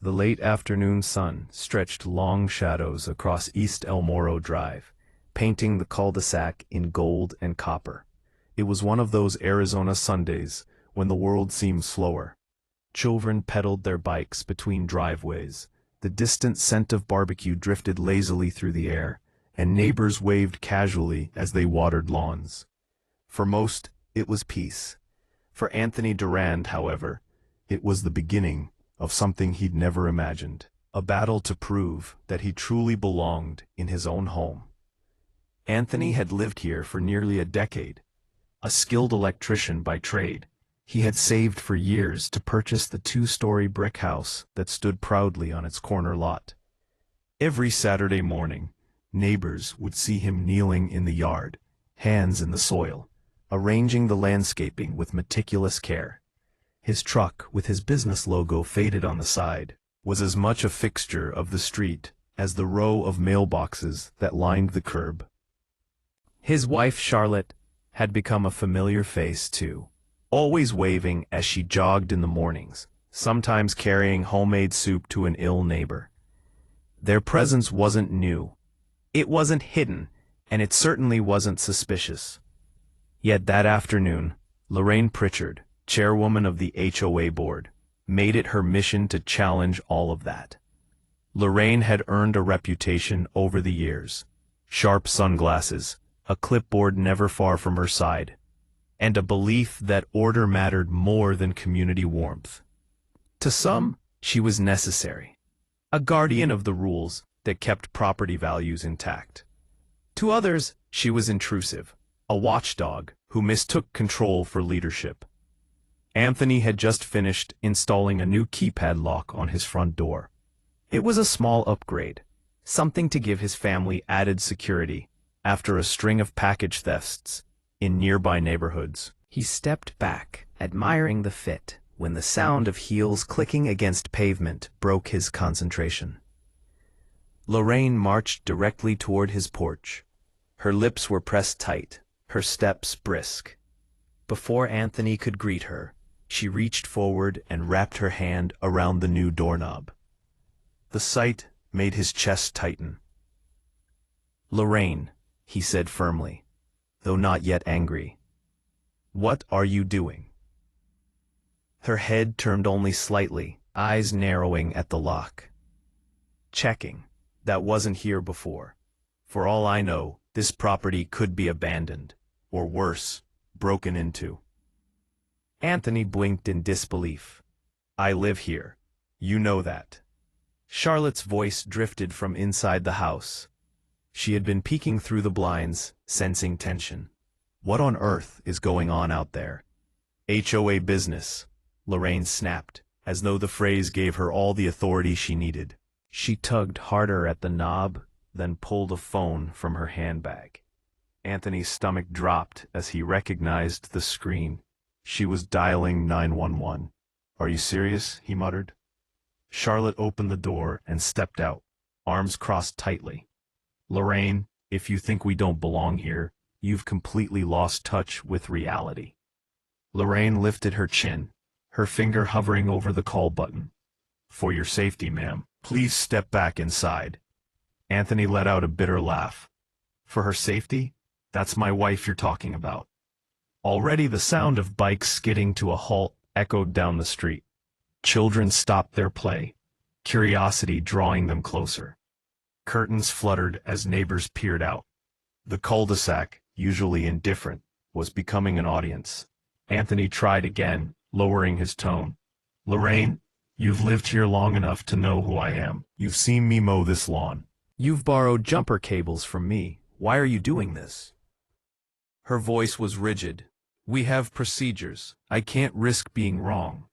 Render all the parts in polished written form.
The late afternoon sun stretched long shadows across East El Morro Drive, painting the cul-de-sac in gold and copper. It was one of those Arizona Sundays when the world seemed slower. Children pedaled their bikes between driveways, the distant scent of barbecue drifted lazily through the air, and neighbors waved casually as they watered lawns. For most, it was peace. For Anthony Durand, however, it was the beginning of something he'd never imagined, a battle to prove that he truly belonged in his own home. Anthony had lived here for nearly a decade. A skilled electrician by trade, he had saved for years to purchase the two-story brick house that stood proudly on its corner lot. Every Saturday morning, neighbors would see him kneeling in the yard, hands in the soil, arranging the landscaping with meticulous care. His truck, with his business logo faded on the side, was as much a fixture of the street as the row of mailboxes that lined the curb. His wife, Charlotte, had become a familiar face too, always waving as she jogged in the mornings, sometimes carrying homemade soup to an ill neighbor. Their presence wasn't new. It wasn't hidden, and it certainly wasn't suspicious. Yet that afternoon, Lorraine Pritchard, chairwoman of the HOA board, made it her mission to challenge all of that. Lorraine had earned a reputation over the years: sharp sunglasses, a clipboard never far from her side, and a belief that order mattered more than community warmth. To some, she was necessary, a guardian of the rules that kept property values intact. To others, she was intrusive, a watchdog who mistook control for leadership. Anthony had just finished installing a new keypad lock on his front door. It was a small upgrade, something to give his family added security after a string of package thefts in nearby neighborhoods. He stepped back, admiring the fit, when the sound of heels clicking against pavement broke his concentration. Lorraine marched directly toward his porch. Her lips were pressed tight, her steps brisk. Before Anthony could greet her, she reached forward and wrapped her hand around the new doorknob. The sight made his chest tighten. "Lorraine," he said firmly, though not yet angry, "what are you doing?" Her head turned only slightly, eyes narrowing at the lock. "Checking. That wasn't here before. For all I know, this property could be abandoned, or worse, broken into." Anthony blinked in disbelief. "I live here. You know that." Charlotte's voice drifted from inside the house. She had been peeking through the blinds, sensing tension. "What on earth is going on out there?" "HOA business," Lorraine snapped, as though the phrase gave her all the authority she needed. She tugged harder at the knob, then pulled a phone from her handbag. Anthony's stomach dropped as he recognized the screen. She was dialing 911. "Are you serious?" he muttered. Charlotte opened the door and stepped out, arms crossed tightly. "Lorraine, if you think we don't belong here, you've completely lost touch with reality." Lorraine lifted her chin, her finger hovering over the call button. "For your safety, ma'am, please step back inside." Anthony let out a bitter laugh. "For her safety? That's my wife you're talking about." Already the sound of bikes skidding to a halt echoed down the street. Children stopped their play, curiosity drawing them closer. Curtains fluttered as neighbors peered out. The cul-de-sac, usually indifferent, was becoming an audience. Anthony tried again, lowering his tone. "Lorraine, you've lived here long enough to know who I am. You've seen me mow this lawn. You've borrowed jumper cables from me. Why are you doing this?" Her voice was rigid. "We have procedures. I can't risk being wrong."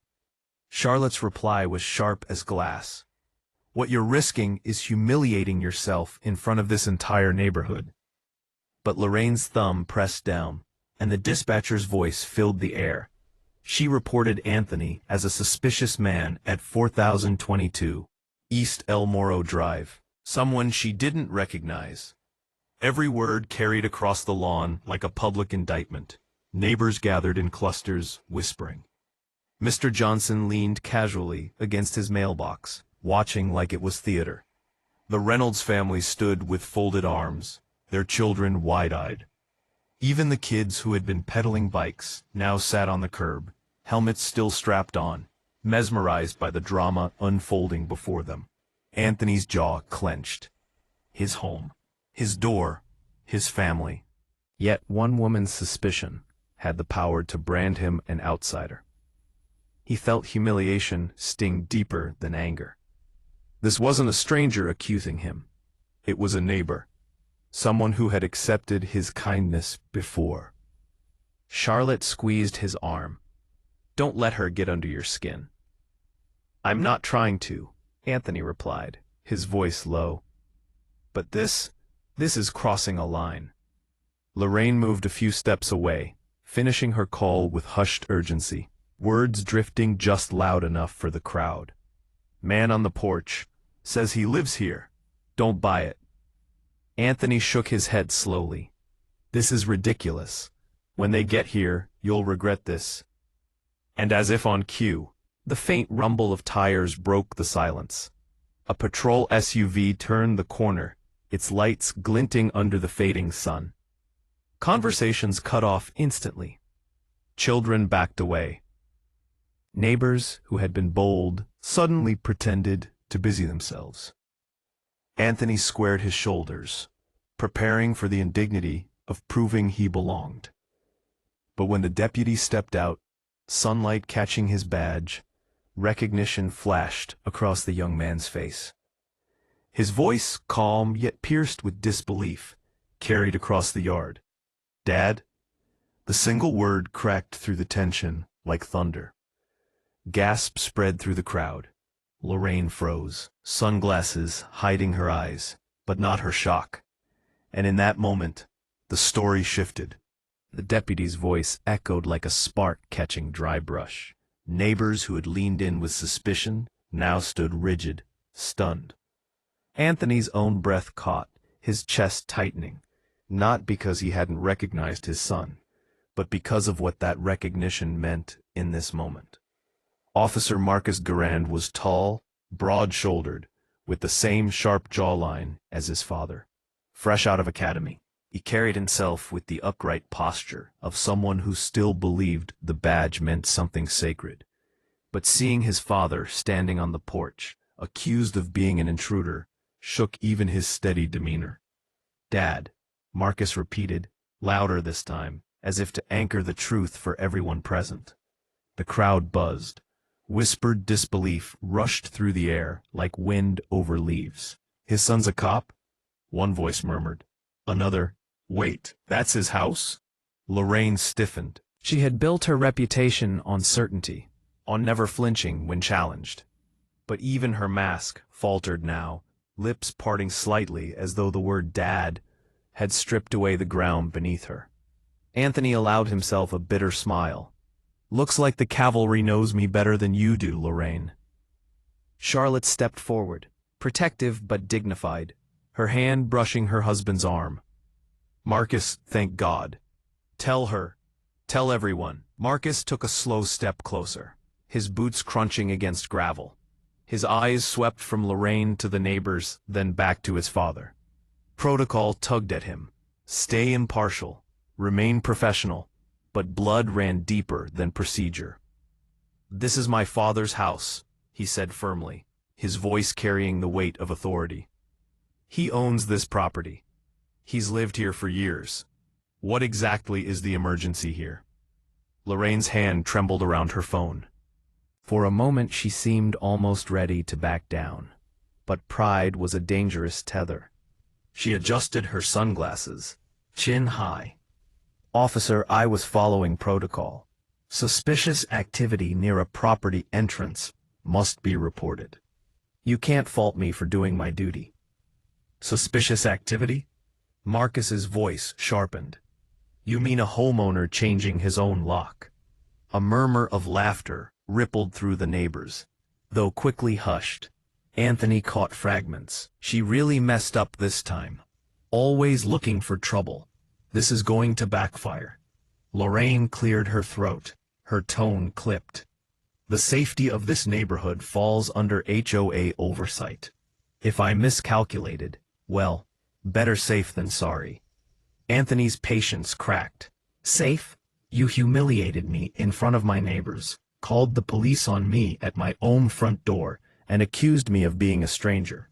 Charlotte's reply was sharp as glass. "What you're risking is humiliating yourself in front of this entire neighborhood." But Lorraine's thumb pressed down, and the dispatcher's voice filled the air. She reported Anthony as a suspicious man at 4022 East El Morro Drive, someone she didn't recognize. Every word carried across the lawn like a public indictment. Neighbors gathered in clusters, whispering. Mr. Johnson leaned casually against his mailbox, watching like it was theater. The Reynolds family stood with folded arms, their children wide-eyed. Even the kids who had been pedaling bikes now sat on the curb, helmets still strapped on, mesmerized by the drama unfolding before them. Anthony's jaw clenched. His home, his door, his family. Yet one woman's suspicion had the power to brand him an outsider. He felt humiliation sting deeper than anger. This wasn't a stranger accusing him. It was a neighbor, someone who had accepted his kindness before. Charlotte squeezed his arm. "Don't let her get under your skin." "I'm not trying to," Anthony replied, his voice low. "But this is crossing a line." Lorraine moved a few steps away, finishing her call with hushed urgency, words drifting just loud enough for the crowd. "Man on the porch says he lives here. Don't buy it." Anthony shook his head slowly. "This is ridiculous. When they get here, you'll regret this." And as if on cue, the faint rumble of tires broke the silence. A patrol SUV turned the corner, its lights glinting under the fading sun. Conversations cut off instantly. Children backed away. Neighbors who had been bold suddenly pretended to busy themselves. Anthony squared his shoulders, preparing for the indignity of proving he belonged. But when the deputy stepped out, sunlight catching his badge, recognition flashed across the young man's face. His voice, calm yet pierced with disbelief, carried across the yard. "Dad?" The single word cracked through the tension like thunder. Gasps spread through the crowd. Lorraine froze, sunglasses hiding her eyes, but not her shock. And in that moment, the story shifted. The deputy's voice echoed like a spark catching dry brush. Neighbors who had leaned in with suspicion now stood rigid, stunned. Anthony's own breath caught, his chest tightening, not because he hadn't recognized his son, but because of what that recognition meant in this moment. Officer Marcus Garand was tall, broad-shouldered, with the same sharp jawline as his father. Fresh out of academy, he carried himself with the upright posture of someone who still believed the badge meant something sacred. But seeing his father standing on the porch, accused of being an intruder, shook even his steady demeanor. "Dad," Marcus repeated, louder this time, as if to anchor the truth for everyone present. The crowd buzzed. Whispered disbelief rushed through the air like wind over leaves. "His son's a cop?" One voice murmured. Another, "Wait, that's his house?" Lorraine stiffened. She had built her reputation on certainty, on never flinching when challenged. But even her mask faltered now, lips parting slightly as though the word "dad" had stripped away the ground beneath her. Anthony allowed himself a bitter smile. "Looks like the cavalry knows me better than you do, Lorraine." Charlotte stepped forward, protective but dignified, her hand brushing her husband's arm. "Marcus, thank God. Tell her. Tell everyone." Marcus took a slow step closer, his boots crunching against gravel. His eyes swept from Lorraine to the neighbors, then back to his father. Protocol tugged at him. Stay impartial. Remain professional. But blood ran deeper than procedure. "This is my father's house," he said firmly, his voice carrying the weight of authority. "He owns this property. He's lived here for years. What exactly is the emergency here?" Lorraine's hand trembled around her phone. For a moment she seemed almost ready to back down, but pride was a dangerous tether. She adjusted her sunglasses, chin high. "Officer, I was following protocol. Suspicious activity near a property entrance must be reported. You can't fault me for doing my duty." "Suspicious activity?" Marcus's voice sharpened. "You mean a homeowner changing his own lock?" A murmur of laughter rippled through the neighbors, though quickly hushed. Anthony caught fragments. "She really messed up this time. Always looking for trouble. This is going to backfire." Lorraine cleared her throat, her tone clipped. The safety of this neighborhood falls under HOA oversight. If I miscalculated, well, better safe than sorry. Anthony's patience cracked. Safe? You humiliated me in front of my neighbors, called the police on me at my own front door, and accused me of being a stranger.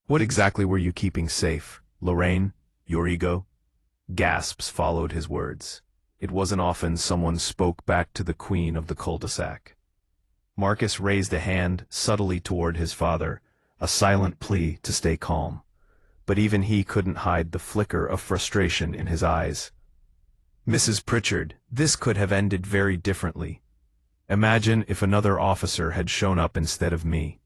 What exactly were you keeping safe, Lorraine? Your ego? Gasps followed his words. It wasn't often someone spoke back to the queen of the cul-de-sac. Marcus raised a hand subtly toward his father, a silent plea to stay calm. But even he couldn't hide the flicker of frustration in his eyes. Mrs. Pritchard, this could have ended very differently. Imagine if another officer had shown up instead of me.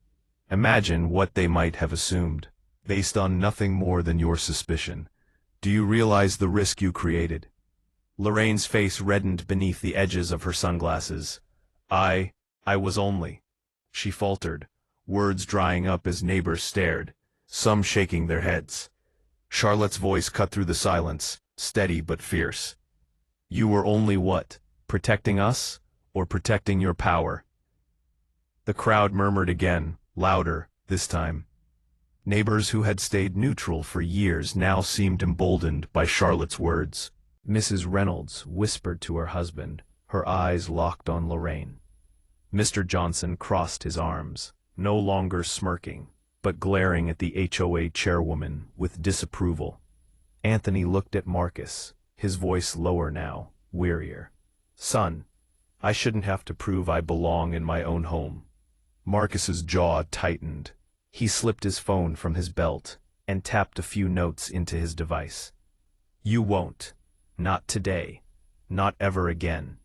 Imagine what they might have assumed, based on nothing more than your suspicion. Do you realize the risk you created? Lorraine's face reddened beneath the edges of her sunglasses. I was only... She faltered, words drying up as neighbors stared, some shaking their heads. Charlotte's voice cut through the silence, steady but fierce. You were only what? Protecting us, or protecting your power? The crowd murmured again, louder, this time. Neighbors who had stayed neutral for years now seemed emboldened by Charlotte's words. Mrs. Reynolds whispered to her husband, her eyes locked on Lorraine. Mr. Johnson crossed his arms, no longer smirking, but glaring at the HOA chairwoman with disapproval. Anthony looked at Marcus, his voice lower now, wearier. Son, I shouldn't have to prove I belong in my own home. Marcus's jaw tightened. He slipped his phone from his belt and tapped a few notes into his device. You won't. Not today. Not ever again.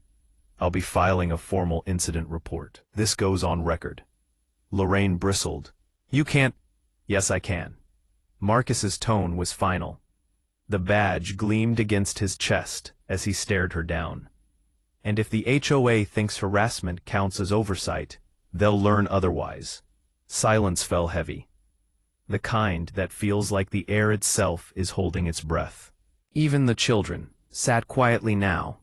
I'll be filing a formal incident report. This goes on record. Lorraine bristled. You can't. Yes, I can. Marcus's tone was final. The badge gleamed against his chest as he stared her down. And if the HOA thinks harassment counts as oversight, they'll learn otherwise. Silence fell heavy. The kind that feels like the air itself is holding its breath. Even the children sat quietly now,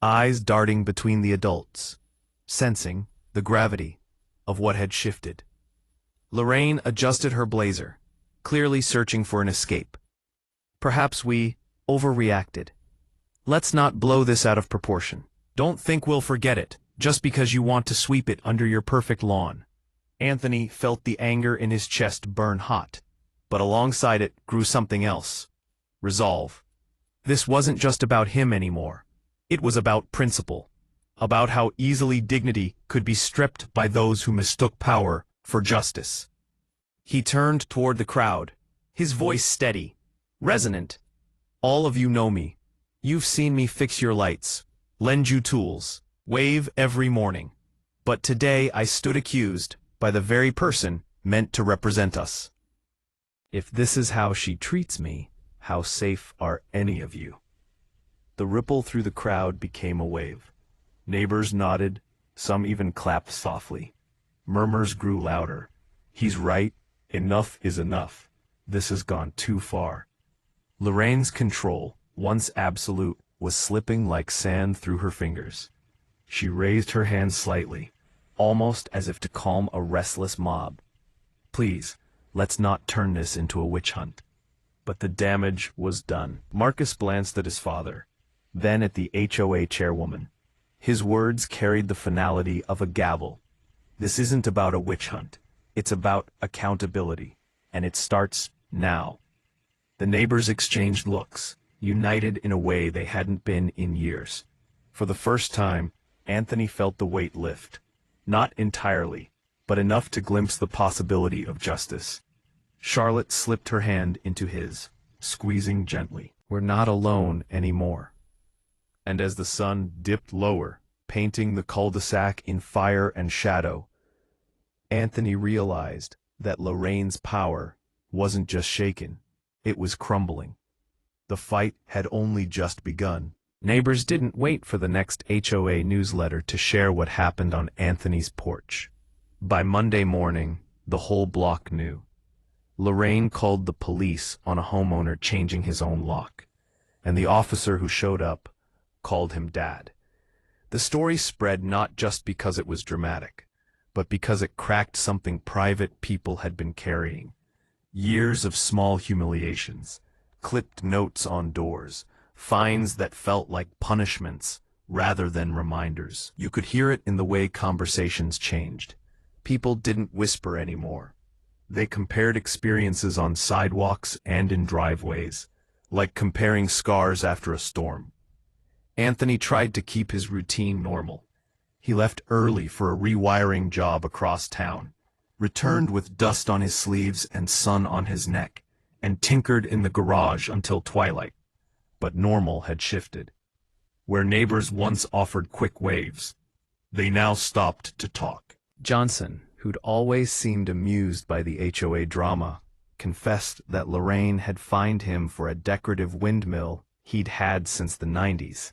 eyes darting between the adults, sensing the gravity of what had shifted. Lorraine adjusted her blazer, clearly searching for an escape. Perhaps we overreacted. Let's not blow this out of proportion. Don't think we'll forget it, just because you want to sweep it under your perfect lawn. Anthony felt the anger in his chest burn hot, but alongside it grew something else. Resolve. This wasn't just about him anymore. It was about principle, about how easily dignity could be stripped by those who mistook power for justice. He turned toward the crowd, his voice steady, resonant. All of you know me. You've seen me fix your lights, lend you tools, wave every morning. But today I stood accused by the very person meant to represent us. If this is how she treats me, how safe are any of you? The ripple through the crowd became a wave. Neighbors nodded, some even clapped softly. Murmurs grew louder. He's right, enough is enough. This has gone too far. Lorraine's control, once absolute, was slipping like sand through her fingers. She raised her hand slightly, almost as if to calm a restless mob. Please, let's not turn this into a witch hunt. But the damage was done. Marcus glanced at his father, then at the HOA chairwoman. His words carried the finality of a gavel. This isn't about a witch hunt. It's about accountability. And it starts now. The neighbors exchanged looks, united in a way they hadn't been in years. For the first time, Anthony felt the weight lift. Not entirely, but enough to glimpse the possibility of justice. Charlotte slipped her hand into his, squeezing gently. We're not alone anymore. And as the sun dipped lower, painting the cul-de-sac in fire and shadow, Anthony realized that Lorraine's power wasn't just shaken, it was crumbling. The fight had only just begun. Neighbors didn't wait for the next HOA newsletter to share what happened on Anthony's porch. By Monday morning, the whole block knew. Lorraine called the police on a homeowner changing his own lock, and the officer who showed up called him Dad. The story spread not just because it was dramatic, but because it cracked something private people had been carrying. Years of small humiliations, clipped notes on doors, fines that felt like punishments rather than reminders. You could hear it in the way conversations changed. People didn't whisper anymore. They compared experiences on sidewalks and in driveways, like comparing scars after a storm. Anthony tried to keep his routine normal. He left early for a rewiring job across town, returned with dust on his sleeves and sun on his neck, and tinkered in the garage until twilight. But normal had shifted. Where neighbors once offered quick waves, they now stopped to talk. Johnson, who'd always seemed amused by the HOA drama, confessed that Lorraine had fined him for a decorative windmill he'd had since the 90s.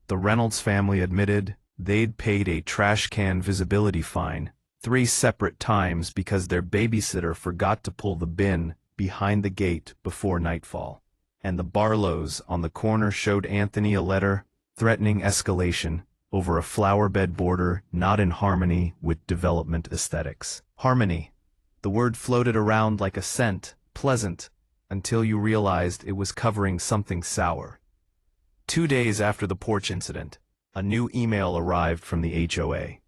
The Reynolds family admitted they'd paid a trash can visibility fine 3 separate times because their babysitter forgot to pull the bin behind the gate before nightfall. And the Barlows on the corner showed Anthony a letter threatening escalation over a flowerbed border not in harmony with development aesthetics. Harmony. The word floated around like a scent, pleasant, until you realized it was covering something sour. 2 days after the porch incident, a new email arrived from the HOA.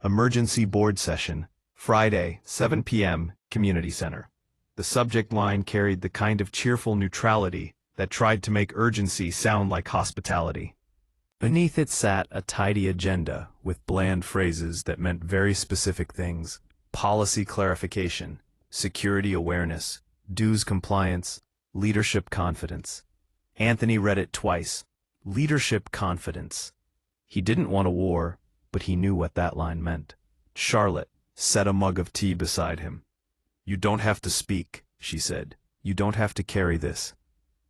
Emergency board session, Friday, 7 p.m., Community Center. The subject line carried the kind of cheerful neutrality that tried to make urgency sound like hospitality. Beneath it sat a tidy agenda with bland phrases that meant very specific things: policy clarification, security awareness, dues compliance, leadership confidence. Anthony read it twice. Leadership confidence. He didn't want a war, but he knew what that line meant. Charlotte set a mug of tea beside him. "You don't have to speak," she said. "You don't have to carry this."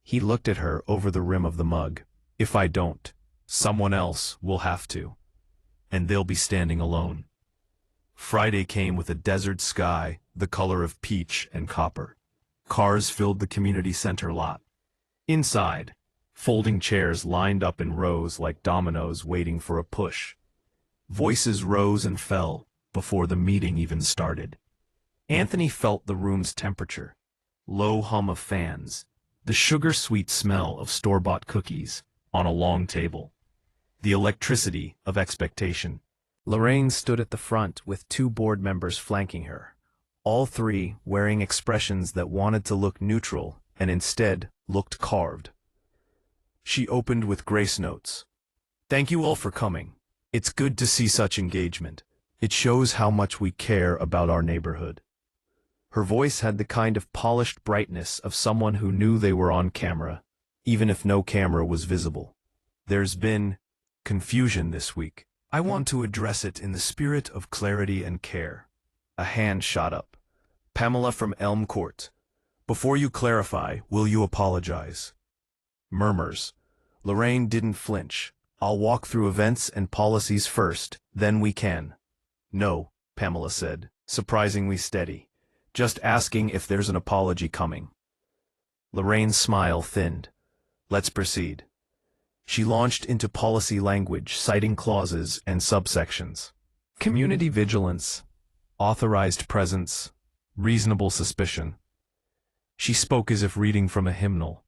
He looked at her over the rim of the mug. "If I don't, someone else will have to. And they'll be standing alone." Friday came with a desert sky, the color of peach and copper. Cars filled the community center lot. Inside, folding chairs lined up in rows like dominoes waiting for a push. Voices rose and fell before the meeting even started. Anthony felt the room's temperature. Low hum of fans, the sugar-sweet smell of store-bought cookies on a long table, the electricity of expectation. Lorraine stood at the front with 2 board members flanking her, all 3 wearing expressions that wanted to look neutral and instead looked carved. She opened with grace notes. "Thank you all for coming. It's good to see such engagement. It shows how much we care about our neighborhood." Her voice had the kind of polished brightness of someone who knew they were on camera, even if no camera was visible. "There's been confusion this week. I want to address it in the spirit of clarity and care." A hand shot up. "Pamela from Elm Court. Before you clarify, will you apologize?" Murmurs. Lorraine didn't flinch. "I'll walk through events and policies first, then we can." "No," Pamela said, surprisingly steady. "Just asking if there's an apology coming." Lorraine's smile thinned. "Let's proceed." She launched into policy language, citing clauses and subsections. Community vigilance, authorized presence, reasonable suspicion. She spoke as if reading from a hymnal.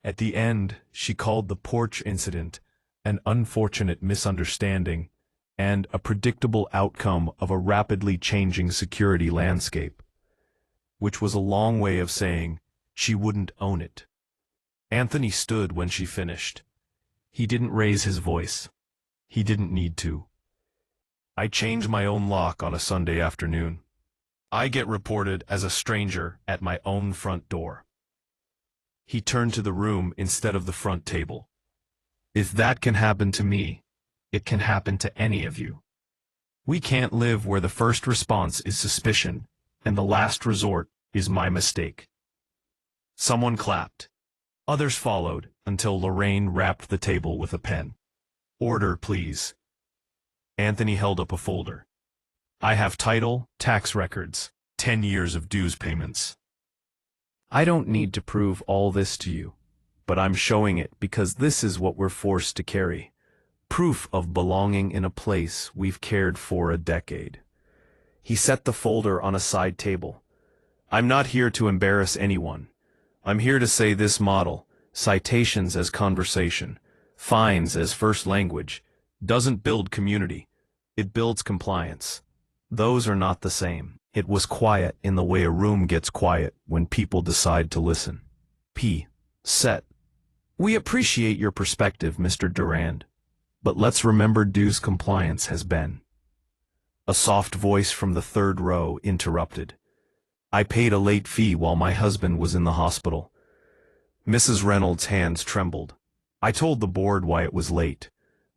At the end, she called the porch incident an unfortunate misunderstanding and a predictable outcome of a rapidly changing security landscape, which was a long way of saying she wouldn't own it. Anthony stood when she finished. He didn't raise his voice. He didn't need to. "I change my own lock on a Sunday afternoon. I get reported as a stranger at my own front door." He turned to the room instead of the front table. "If that can happen to me, it can happen to any of you. We can't live where the first response is suspicion, and the last resort is my mistake." Someone clapped. Others followed until Lorraine rapped the table with a pen. "Order, please." Anthony held up a folder. "I have title, tax records, 10 years of dues payments. I don't need to prove all this to you, but I'm showing it because this is what we're forced to carry. Proof of belonging in a place we've cared for a decade. He set the folder on a side table. I'm not here to embarrass anyone. I'm here to say this model, citations as conversation, fines as first language, doesn't build community. It builds compliance. Those are not the same. It was quiet in the way a room gets quiet when people decide to listen. Set. We appreciate your perspective, Mr. Durand. But let's remember dues compliance has been. A soft voice from the third row interrupted. I paid a late fee while my husband was in the hospital. Mrs. Reynolds' hands trembled. I told the board why it was late.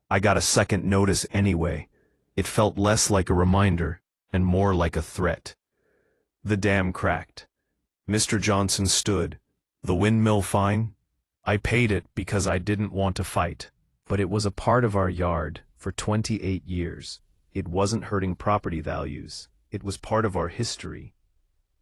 I got a second notice anyway. It felt less like a reminder and more like a threat. The dam cracked. Mr. Johnson stood. The windmill fine? I paid it because I didn't want to fight. But it was a part of our yard for 28 years. It wasn't hurting property values. It was part of our history.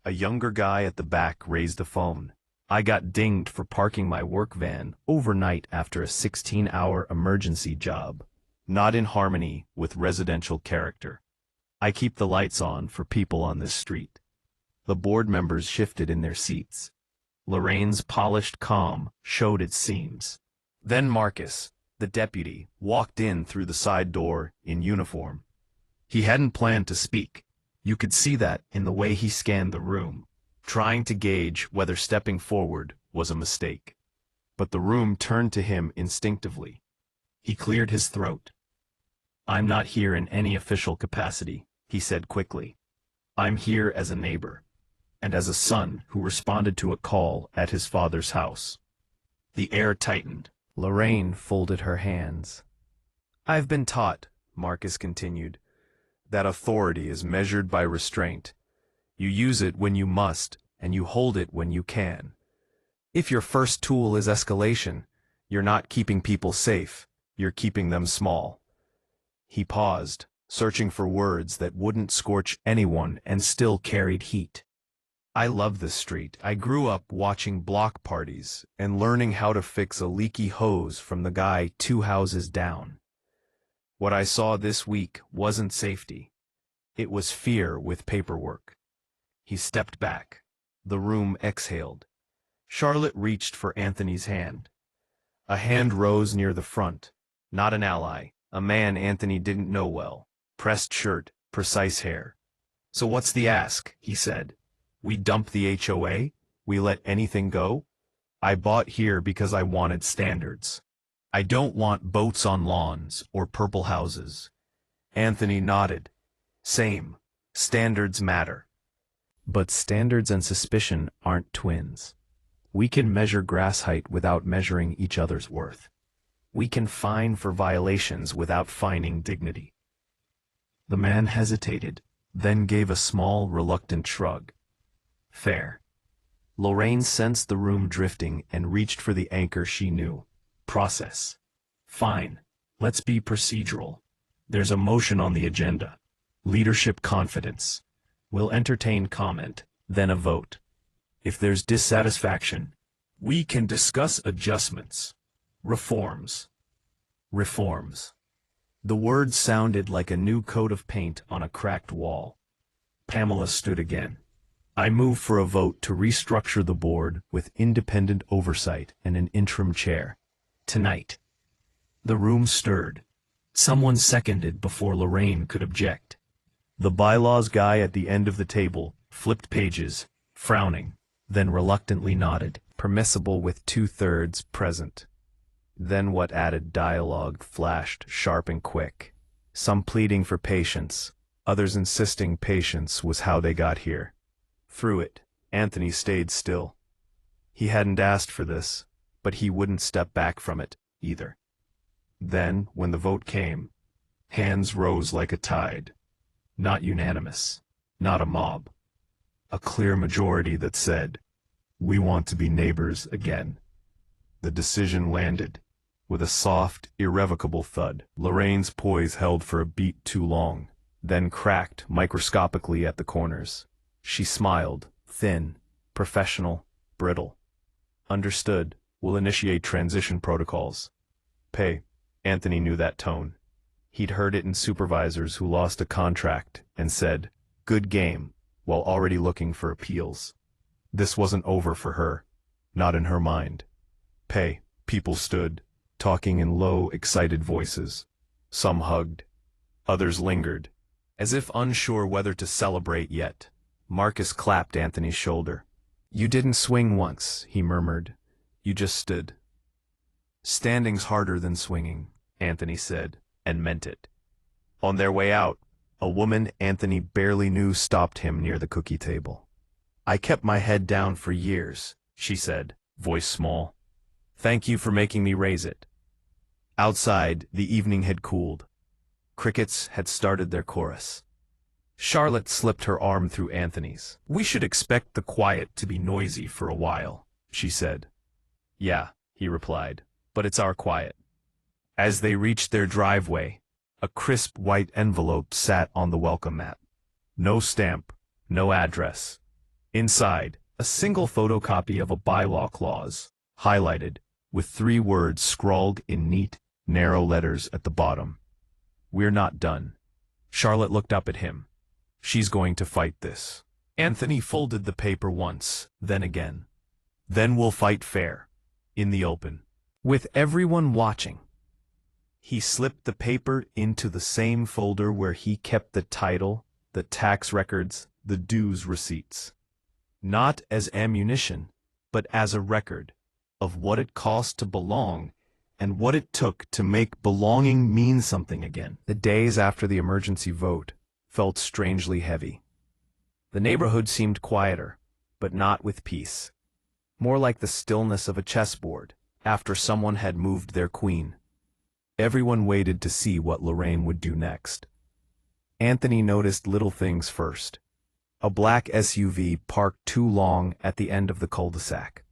A younger guy at the back raised a phone. I got dinged for parking my work van overnight after a 16-hour emergency job. Not in harmony with residential character. I keep the lights on for people on this street. The board members shifted in their seats. Lorraine's polished calm showed its seams. Then Marcus, the deputy, walked in through the side door in uniform. He hadn't planned to speak. You could see that in the way he scanned the room, trying to gauge whether stepping forward was a mistake. But the room turned to him instinctively. He cleared his throat. I'm not here in any official capacity, he said quickly. I'm here as a neighbor, and as a son who responded to a call at his father's house. The air tightened. Lorraine folded her hands. I've been taught, Marcus continued, that authority is measured by restraint. You use it when you must, and you hold it when you can. If your first tool is escalation, you're not keeping people safe, you're keeping them small. He paused, searching for words that wouldn't scorch anyone and still carried heat. I love this street. I grew up watching block parties and learning how to fix a leaky hose from the guy 2 houses down. What I saw this week wasn't safety. It was fear with paperwork. He stepped back. The room exhaled. Charlotte reached for Anthony's hand. A hand rose near the front. Not an ally, a man Anthony didn't know well. Pressed shirt, precise hair. So what's the ask, he said. We dump the HOA? We let anything go? I bought here because I wanted standards. I don't want boats on lawns or purple houses. Anthony nodded. Same. Standards matter. But standards and suspicion aren't twins. We can measure grass height without measuring each other's worth. We can fine for violations without fining dignity. The man hesitated, then gave a small, reluctant shrug. Fair. Lorraine sensed the room drifting and reached for the anchor she knew. Process. Fine. Let's be procedural. There's a motion on the agenda. Leadership confidence. We'll entertain comment, then a vote. If there's dissatisfaction, we can discuss adjustments. Reforms. Reforms. The words sounded like a new coat of paint on a cracked wall. Pamela stood again. I move for a vote to restructure the board with independent oversight and an interim chair. Tonight. The room stirred. Someone seconded before Lorraine could object. The bylaws guy at the end of the table flipped pages, frowning, then reluctantly nodded. Permissible with 2/3 present. Then what added dialogue flashed sharp and quick. Some pleading for patience, others insisting patience was how they got here. Through it, Anthony stayed still. He hadn't asked for this, but he wouldn't step back from it, either. Then, when the vote came, hands rose like a tide. Not unanimous, not a mob. A clear majority that said, we want to be neighbors again. The decision landed, with a soft, irrevocable thud. Lorraine's poise held for a beat too long, then cracked microscopically at the corners. She smiled, thin, professional, brittle. Understood, we'll initiate transition protocols. Pay. Anthony knew that tone. He'd heard it in supervisors who lost a contract and said, Good game, while already looking for appeals. This wasn't over for her. Not in her mind. People stood, talking in low, excited voices. Some hugged. Others lingered, as if unsure whether to celebrate yet. Marcus clapped Anthony's shoulder. "You didn't swing once," he murmured. "You just stood." "Standing's harder than swinging," Anthony said, and meant it. On their way out, a woman Anthony barely knew stopped him near the cookie table. "I kept my head down for years," she said, voice small. "Thank you for making me raise it." Outside, the evening had cooled. Crickets had started their chorus. Charlotte slipped her arm through Anthony's. "We should expect the quiet to be noisy for a while," she said. "Yeah," he replied, "but it's our quiet." As they reached their driveway, a crisp white envelope sat on the welcome mat. No stamp, no address. Inside, a single photocopy of a bylaw clause, highlighted, with 3 words scrawled in neat, narrow letters at the bottom. "We're not done." Charlotte looked up at him. "She's going to fight this." Anthony folded the paper once, then again. "Then we'll fight fair. In the open. With everyone watching." He slipped the paper into the same folder where he kept the title, the tax records, the dues receipts. Not as ammunition, but as a record of what it cost to belong and what it took to make belonging mean something again. The days after the emergency vote felt strangely heavy. The neighborhood seemed quieter, but not with peace. More like the stillness of a chessboard after someone had moved their queen. Everyone waited to see what Lorraine would do next. Anthony noticed little things first. A black SUV parked too long at the end of the cul-de-sac.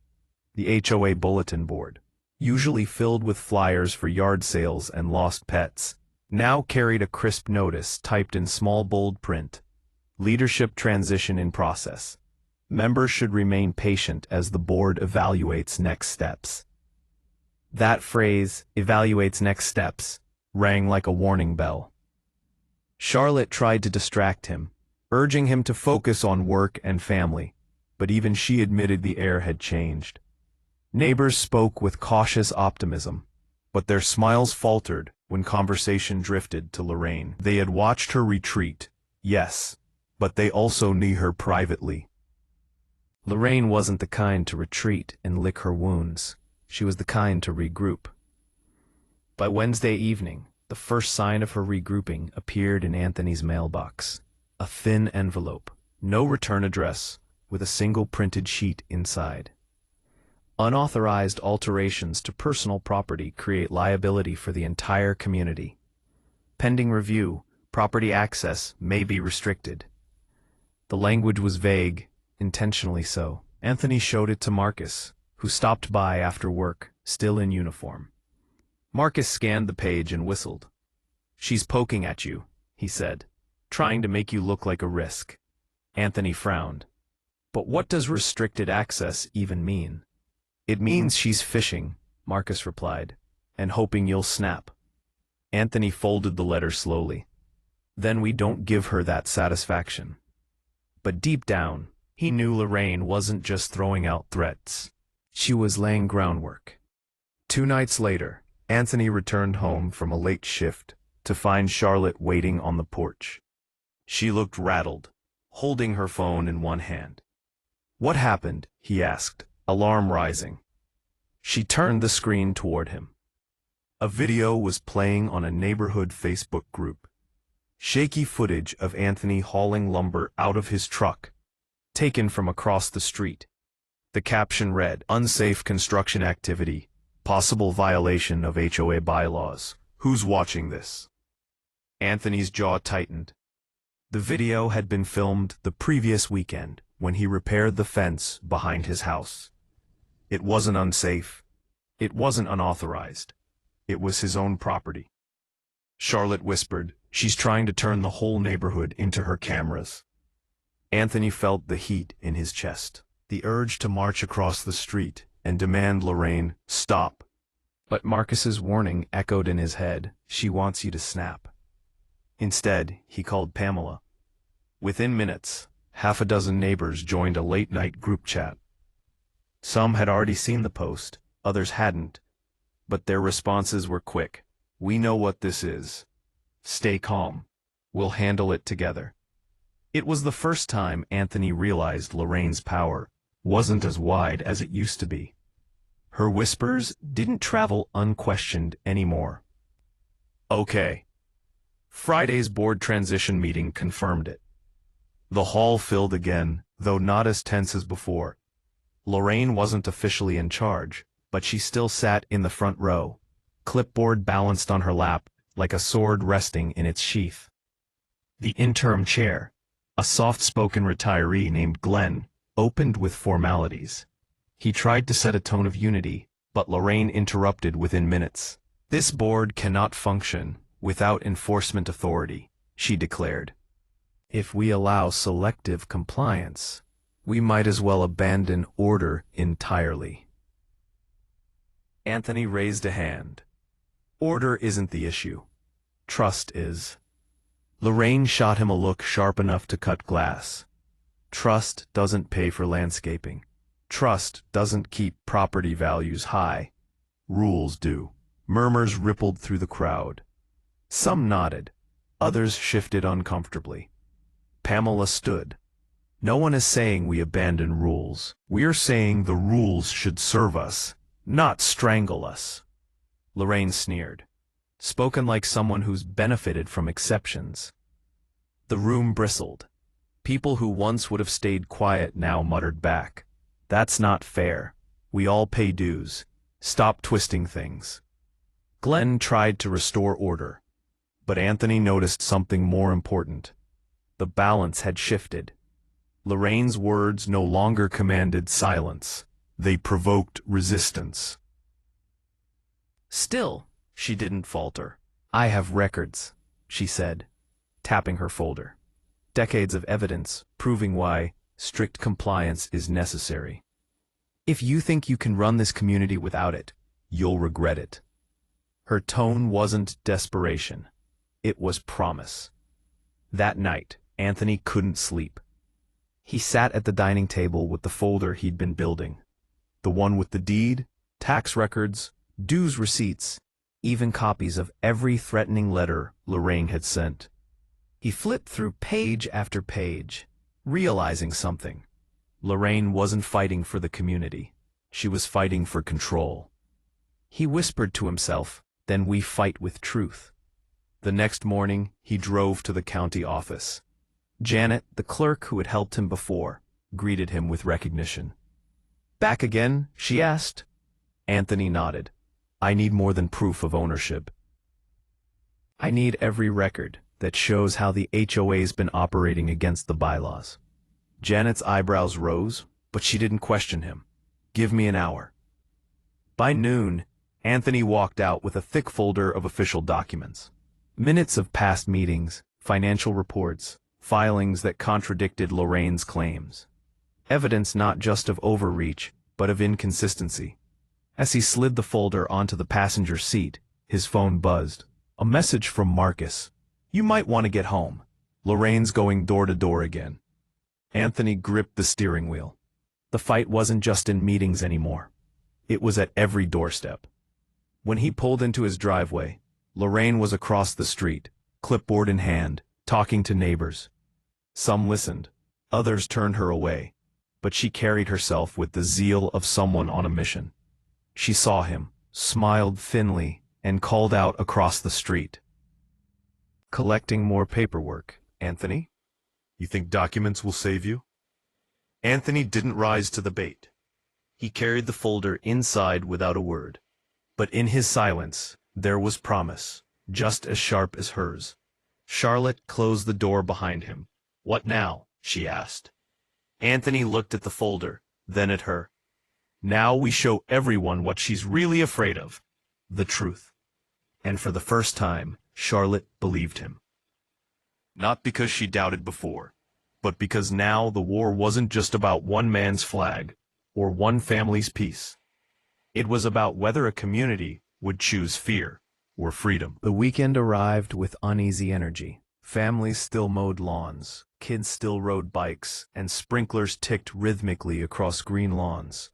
The HOA bulletin board, usually filled with flyers for yard sales and lost pets, now carried a crisp notice typed in small bold print. "Leadership transition in process. Members should remain patient as the board evaluates next steps." That phrase, "evaluates next steps," rang like a warning bell. Charlotte tried to distract him, urging him to focus on work and family, but even she admitted the air had changed. Neighbors spoke with cautious optimism, but their smiles faltered when conversation drifted to Lorraine. They had watched her retreat, yes, but they also knew her privately. Lorraine wasn't the kind to retreat and lick her wounds. She was the kind to regroup. By Wednesday evening, the first sign of her regrouping appeared in Anthony's mailbox. A thin envelope, no return address, with a single printed sheet inside. Unauthorized alterations to personal property create liability for the entire community. Pending review, property access may be restricted. The language was vague, intentionally so. Anthony showed it to Marcus, who stopped by after work, still in uniform. Marcus scanned the page and whistled. "She's poking at you," he said, "trying to make you look like a risk." Anthony frowned. "But what does restricted access even mean?" "It means she's fishing," Marcus replied, "and hoping you'll snap." Anthony folded the letter slowly. "Then we don't give her that satisfaction." But deep down, he knew Lorraine wasn't just throwing out threats. She was laying groundwork. 2 nights later, Anthony returned home from a late shift to find Charlotte waiting on the porch. She looked rattled, holding her phone in one hand. "What happened?" he asked, alarm rising. She turned the screen toward him. A video was playing on a neighborhood Facebook group. Shaky footage of Anthony hauling lumber out of his truck, taken from across the street. The caption read, "Unsafe construction activity, possible violation of HOA bylaws. Who's watching this?" Anthony's jaw tightened. The video had been filmed the previous weekend when he repaired the fence behind his house. It wasn't unsafe. It wasn't unauthorized. It was his own property. Charlotte whispered, "She's trying to turn the whole neighborhood into her cameras." Anthony felt the heat in his chest, the urge to march across the street and demand Lorraine stop. But Marcus's warning echoed in his head, "She wants you to snap." Instead, he called Pamela. Within minutes, half a dozen neighbors joined a late-night group chat. Some had already seen the post, others hadn't, but their responses were quick. "We know what this is. Stay calm. We'll handle it together." It was the first time Anthony realized Lorraine's power wasn't as wide as it used to be. Her whispers didn't travel unquestioned anymore. Okay. Friday's board transition meeting confirmed it. The hall filled again, though not as tense as before. Lorraine wasn't officially in charge, but she still sat in the front row, clipboard balanced on her lap like a sword resting in its sheath. The interim chair, a soft-spoken retiree named Glenn, opened with formalities. He tried to set a tone of unity, but Lorraine interrupted within minutes. "This board cannot function without enforcement authority," she declared. "If we allow selective compliance, we might as well abandon order entirely." Anthony raised a hand. "Order isn't the issue. Trust is." Lorraine shot him a look sharp enough to cut glass. "Trust doesn't pay for landscaping. Trust doesn't keep property values high. Rules do." Murmurs rippled through the crowd. Some nodded. Others shifted uncomfortably. Pamela stood. "No one is saying we abandon rules. We're saying the rules should serve us, not strangle us." Lorraine sneered, spoken like someone who's benefited from exceptions. The room bristled. People who once would have stayed quiet now muttered back, "That's not fair. We all pay dues. Stop twisting things." Glenn tried to restore order, but Anthony noticed something more important. The balance had shifted. Lorraine's words no longer commanded silence. They provoked resistance. Still, she didn't falter. "I have records," she said, tapping her folder. "Decades of evidence proving why strict compliance is necessary. If you think you can run this community without it, you'll regret it." Her tone wasn't desperation. It was promise. That night, Anthony couldn't sleep. He sat at the dining table with the folder he'd been building. The one with the deed, tax records, dues receipts, even copies of every threatening letter Lorraine had sent. He flipped through page after page, realizing something. Lorraine wasn't fighting for the community. She was fighting for control. He whispered to himself, "Then we fight with truth." The next morning, he drove to the county office. Janet, the clerk who had helped him before, greeted him with recognition. "Back again?" she asked. Anthony nodded. "I need more than proof of ownership. I need every record that shows how the HOA's been operating against the bylaws." Janet's eyebrows rose, but she didn't question him. "Give me an hour." By noon, Anthony walked out with a thick folder of official documents. Minutes of past meetings, financial reports, filings that contradicted Lorraine's claims. Evidence not just of overreach, but of inconsistency. As he slid the folder onto the passenger seat, his phone buzzed. A message from Marcus. "You might want to get home. Lorraine's going door to door again." Anthony gripped the steering wheel. The fight wasn't just in meetings anymore. It was at every doorstep. When he pulled into his driveway, Lorraine was across the street, clipboard in hand, talking to neighbors. Some listened, others turned her away, but she carried herself with the zeal of someone on a mission. She saw him, smiled thinly, and called out across the street. "Collecting more paperwork, Anthony? You think documents will save you?" Anthony didn't rise to the bait. He carried the folder inside without a word. But in his silence, there was promise, just as sharp as hers. Charlotte closed the door behind him. "What now?" she asked. Anthony looked at the folder, then at her. "Now we show everyone what she's really afraid of. The truth." And for the first time, Charlotte believed him. Not because she doubted before, but because now the war wasn't just about one man's flag, or one family's peace. It was about whether a community would choose fear or freedom. The weekend arrived with uneasy energy. Families still mowed lawns, kids still rode bikes, and sprinklers ticked rhythmically across green lawns.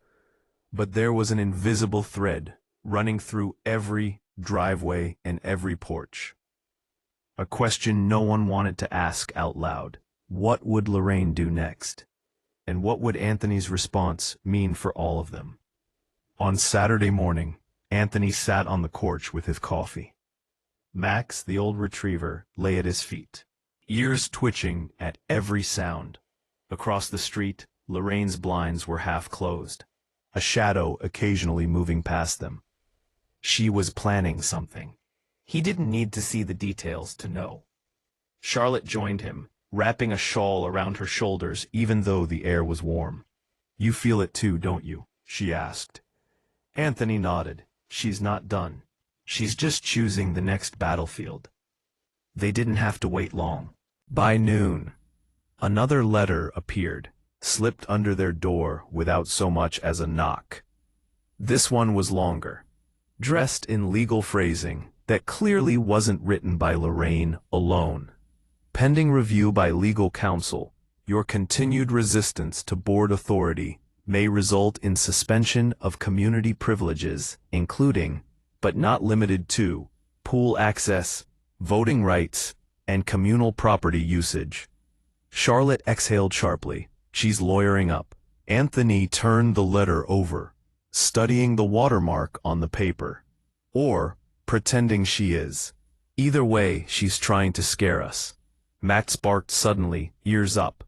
But there was an invisible thread running through every driveway and every porch. A question no one wanted to ask out loud. What would Lorraine do next? And what would Anthony's response mean for all of them? On Saturday morning, Anthony sat on the porch with his coffee. Max, the old retriever, lay at his feet, ears twitching at every sound. Across the street, Lorraine's blinds were half closed, a shadow occasionally moving past them. She was planning something. He didn't need to see the details to know. Charlotte joined him, wrapping a shawl around her shoulders even though the air was warm. "You feel it too, don't you?" she asked. Anthony nodded. "She's not done. She's just choosing the next battlefield." They didn't have to wait long. By noon, another letter appeared, slipped under their door without so much as a knock. This one was longer, dressed in legal phrasing that clearly wasn't written by Lorraine alone. "Pending review by legal counsel, your continued resistance to board authority may result in suspension of community privileges, including, but not limited to, pool access, voting rights, and communal property usage." Charlotte exhaled sharply. She's lawyering up. Anthony turned the letter over, studying the watermark on the paper. Or pretending she is. Either way, she's trying to scare us. Max barked suddenly, ears up.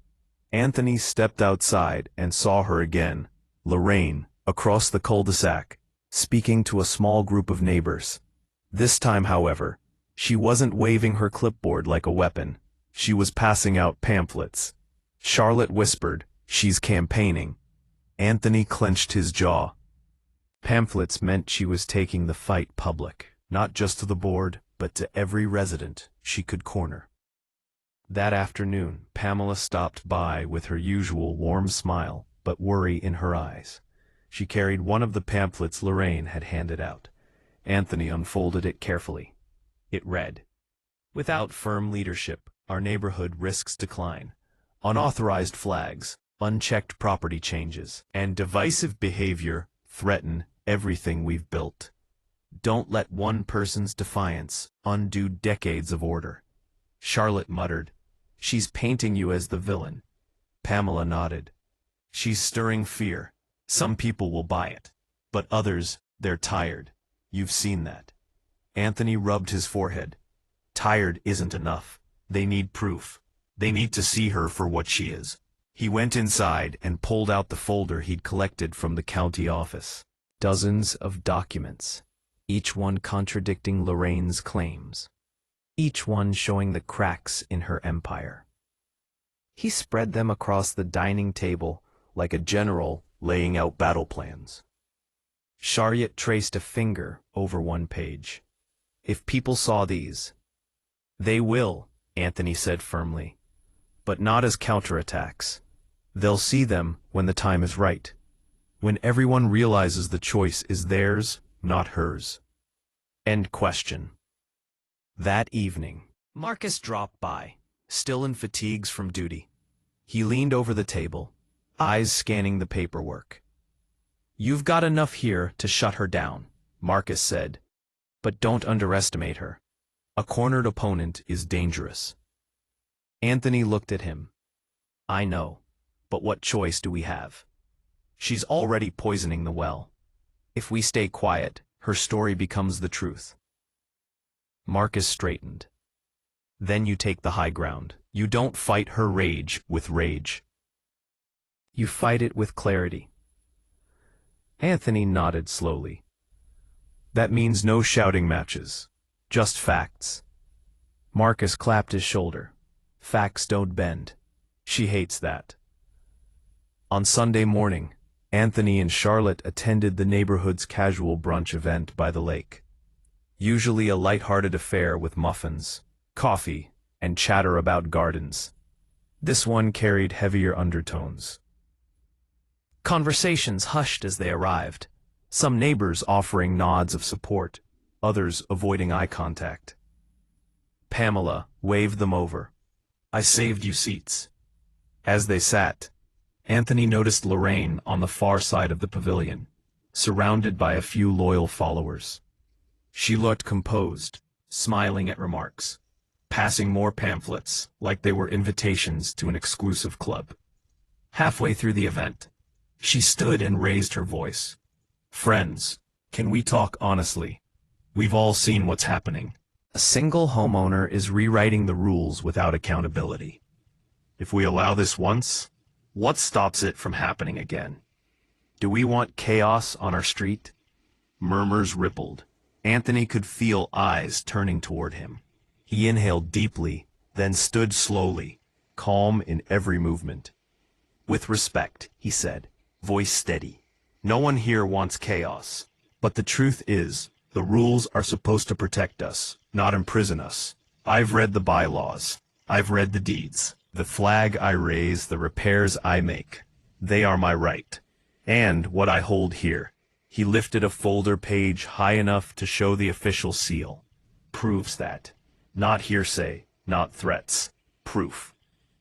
Anthony stepped outside and saw her again, Lorraine, across the cul-de-sac, speaking to a small group of neighbors. This time, however, she wasn't waving her clipboard like a weapon. She was passing out pamphlets. Charlotte whispered, "She's campaigning." Anthony clenched his jaw. Pamphlets meant she was taking the fight public, not just to the board, but to every resident she could corner. That afternoon, Pamela stopped by with her usual warm smile, but worry in her eyes. She carried one of the pamphlets Lorraine had handed out. Anthony unfolded it carefully. It read, "Without firm leadership, our neighborhood risks decline. Unauthorized flags, unchecked property changes, and divisive behavior threaten everything we've built. Don't let one person's defiance undo decades of order." Charlotte muttered, "She's painting you as the villain." Pamela nodded. "She's stirring fear. Some people will buy it. But others, they're tired. You've seen that." Anthony rubbed his forehead. "Tired isn't enough. They need proof. They need to see her for what she is." He went inside and pulled out the folder he'd collected from the county office. Dozens of documents, each one contradicting Lorraine's claims, each one showing the cracks in her empire. He spread them across the dining table like a general laying out battle plans. Charlotte traced a finger over one page. "If people saw these—" "They will," Anthony said firmly, "but not as counterattacks. They'll see them when the time is right, when everyone realizes the choice is theirs, not hers." End question. That evening, Marcus dropped by, still in fatigues from duty. He leaned over the table, eyes scanning the paperwork. "You've got enough here to shut her down," Marcus said, "but don't underestimate her. A cornered opponent is dangerous." Anthony looked at him. "I know, but what choice do we have? She's already poisoning the well. If we stay quiet, her story becomes the truth." Marcus straightened. "Then you take the high ground. You don't fight her rage with rage. You fight it with clarity." Anthony nodded slowly. "That means no shouting matches, just facts." Marcus clapped his shoulder. "Facts don't bend. She hates that." On Sunday morning, Anthony and Charlotte attended the neighborhood's casual brunch event by the lake. Usually a light-hearted affair with muffins, coffee, and chatter about gardens. This one carried heavier undertones. Conversations hushed as they arrived, some neighbors offering nods of support, others avoiding eye contact. Pamela waved them over. "I saved you seats." As they sat, Anthony noticed Lorraine on the far side of the pavilion, surrounded by a few loyal followers. She looked composed, smiling at remarks, passing more pamphlets like they were invitations to an exclusive club. Halfway through the event, she stood and raised her voice. "Friends, can we talk honestly? We've all seen what's happening. A single homeowner is rewriting the rules without accountability. If we allow this once, what stops it from happening again? Do we want chaos on our street?" Murmurs rippled. Anthony could feel eyes turning toward him. He inhaled deeply, then stood slowly, calm in every movement. "With respect," he said, voice steady. "No one here wants chaos. But the truth is, the rules are supposed to protect us, not imprison us. I've read the bylaws. I've read the deeds. The flag I raise, the repairs I make. They are my right. And what I hold here." He lifted a folder page high enough to show the official seal. "Proves that. Not hearsay, not threats. Proof."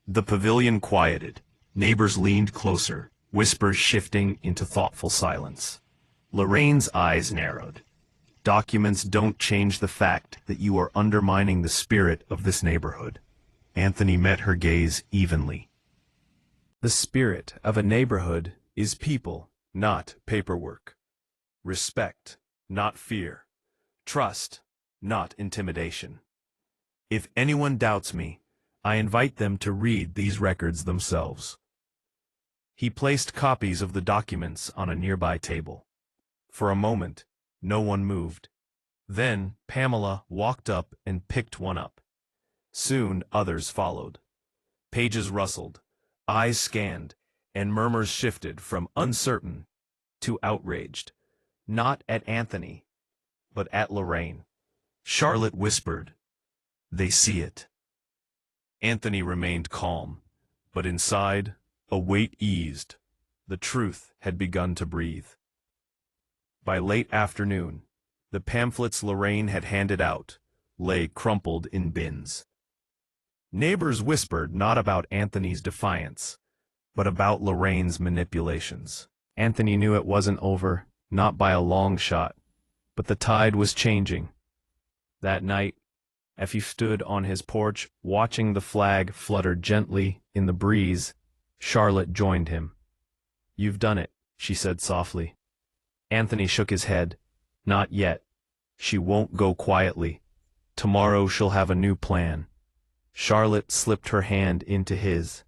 The pavilion quieted. Neighbors leaned closer, whispers shifting into thoughtful silence. Lorraine's eyes narrowed. "Documents don't change the fact that you are undermining the spirit of this neighborhood." Anthony met her gaze evenly. "The spirit of a neighborhood is people, not paperwork. Respect, not fear. Trust, not intimidation. If anyone doubts me, I invite them to read these records themselves." He placed copies of the documents on a nearby table. For a moment, no one moved. Then Pamela walked up and picked one up. Soon others followed. Pages rustled, eyes scanned, and murmurs shifted from uncertain to outraged. Not at Anthony, but at Lorraine. Charlotte whispered, "They see it." Anthony remained calm, but inside, a weight eased. The truth had begun to breathe. By late afternoon, the pamphlets Lorraine had handed out lay crumpled in bins. Neighbors whispered not about Anthony's defiance, but about Lorraine's manipulations. Anthony knew it wasn't over, not by a long shot, but the tide was changing. That night, as he stood on his porch watching the flag flutter gently in the breeze, Charlotte joined him. "You've done it," she said softly. Anthony shook his head. "Not yet. She won't go quietly. Tomorrow she'll have a new plan." Charlotte slipped her hand into his.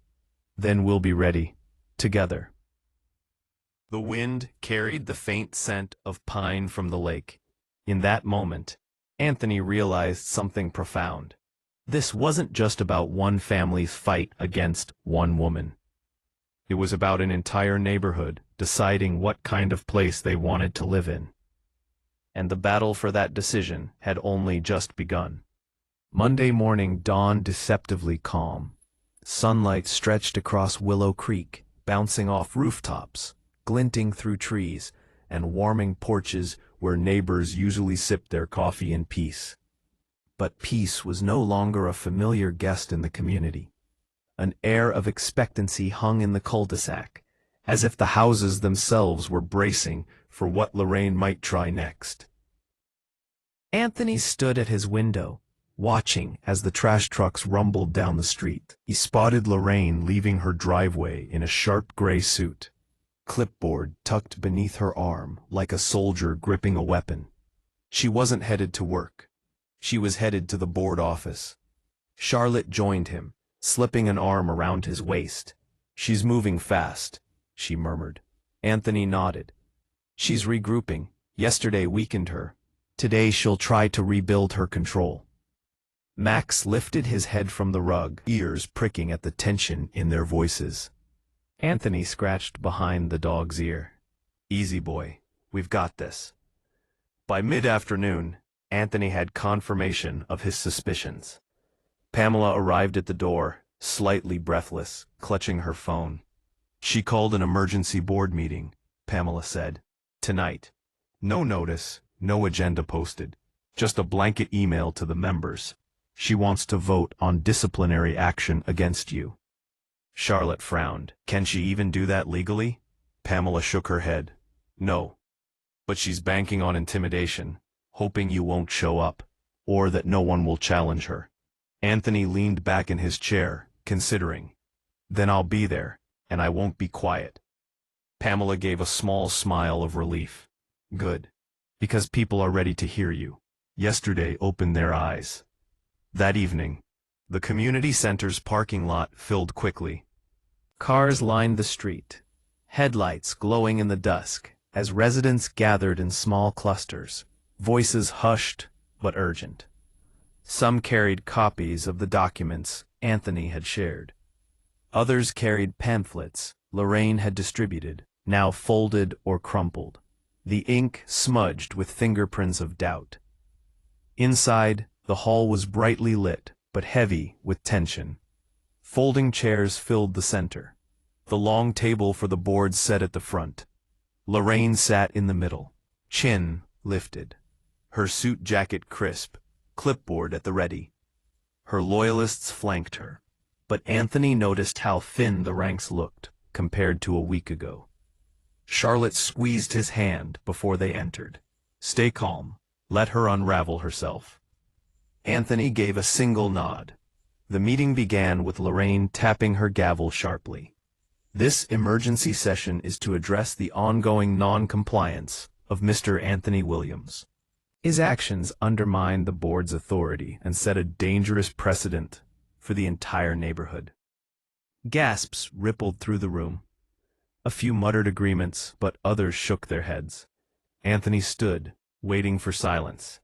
"Then we'll be ready, together." The wind carried the faint scent of pine from the lake. In that moment, Anthony realized something profound. This wasn't just about one family's fight against one woman. It was about an entire neighborhood deciding what kind of place they wanted to live in. And the battle for that decision had only just begun. Monday morning dawned deceptively calm. Sunlight stretched across Willow Creek, bouncing off rooftops, glinting through trees, and warming porches where neighbors usually sipped their coffee in peace. But peace was no longer a familiar guest in the community. An air of expectancy hung in the cul-de-sac, as if the houses themselves were bracing for what Lorraine might try next. Anthony stood at his window, watching as the trash trucks rumbled down the street. He spotted Lorraine leaving her driveway in a sharp gray suit, clipboard tucked beneath her arm like a soldier gripping a weapon. She wasn't headed to work. She was headed to the board office. Charlotte joined him, slipping an arm around his waist. "She's moving fast," she murmured. Anthony nodded. "She's regrouping. Yesterday weakened her. Today she'll try to rebuild her control." Max lifted his head from the rug, ears pricking at the tension in their voices. Anthony scratched behind the dog's ear. "Easy, boy. We've got this." By mid-afternoon, Anthony had confirmation of his suspicions. Pamela arrived at the door, slightly breathless, clutching her phone. "She called an emergency board meeting," Pamela said. "Tonight. No notice, no agenda posted. Just a blanket email to the members. She wants to vote on disciplinary action against you. Charlotte frowned. Can she even do that legally? Pamela shook her head. No. But she's banking on intimidation, hoping you won't show up, or that no one will challenge her. Anthony leaned back in his chair, considering. Then I'll be there, and I won't be quiet. Pamela gave a small smile of relief. Good. Because people are ready to hear you. Yesterday opened their eyes. That evening, the community center's parking lot filled quickly. Cars lined the street, headlights glowing in the dusk, as residents gathered in small clusters, voices hushed but urgent. Some carried copies of the documents Anthony had shared. Others carried pamphlets Lorraine had distributed, now folded or crumpled, the ink smudged with fingerprints of doubt. Inside, the hall was brightly lit, but heavy with tension. Folding chairs filled the center. The long table for the board set at the front. Lorraine sat in the middle, chin lifted, her suit jacket crisp, clipboard at the ready. Her loyalists flanked her, but Anthony noticed how thin the ranks looked compared to a week ago. Charlotte squeezed his hand before they entered. Stay calm. Let her unravel herself. Anthony gave a single nod. The meeting began with Lorraine tapping her gavel sharply. This emergency session is to address the ongoing non-compliance of Mr. Anthony Williams. His actions undermine the board's authority and set a dangerous precedent for the entire neighborhood. Gasps rippled through the room. A few muttered agreements, but others shook their heads. Anthony stood, waiting for silence.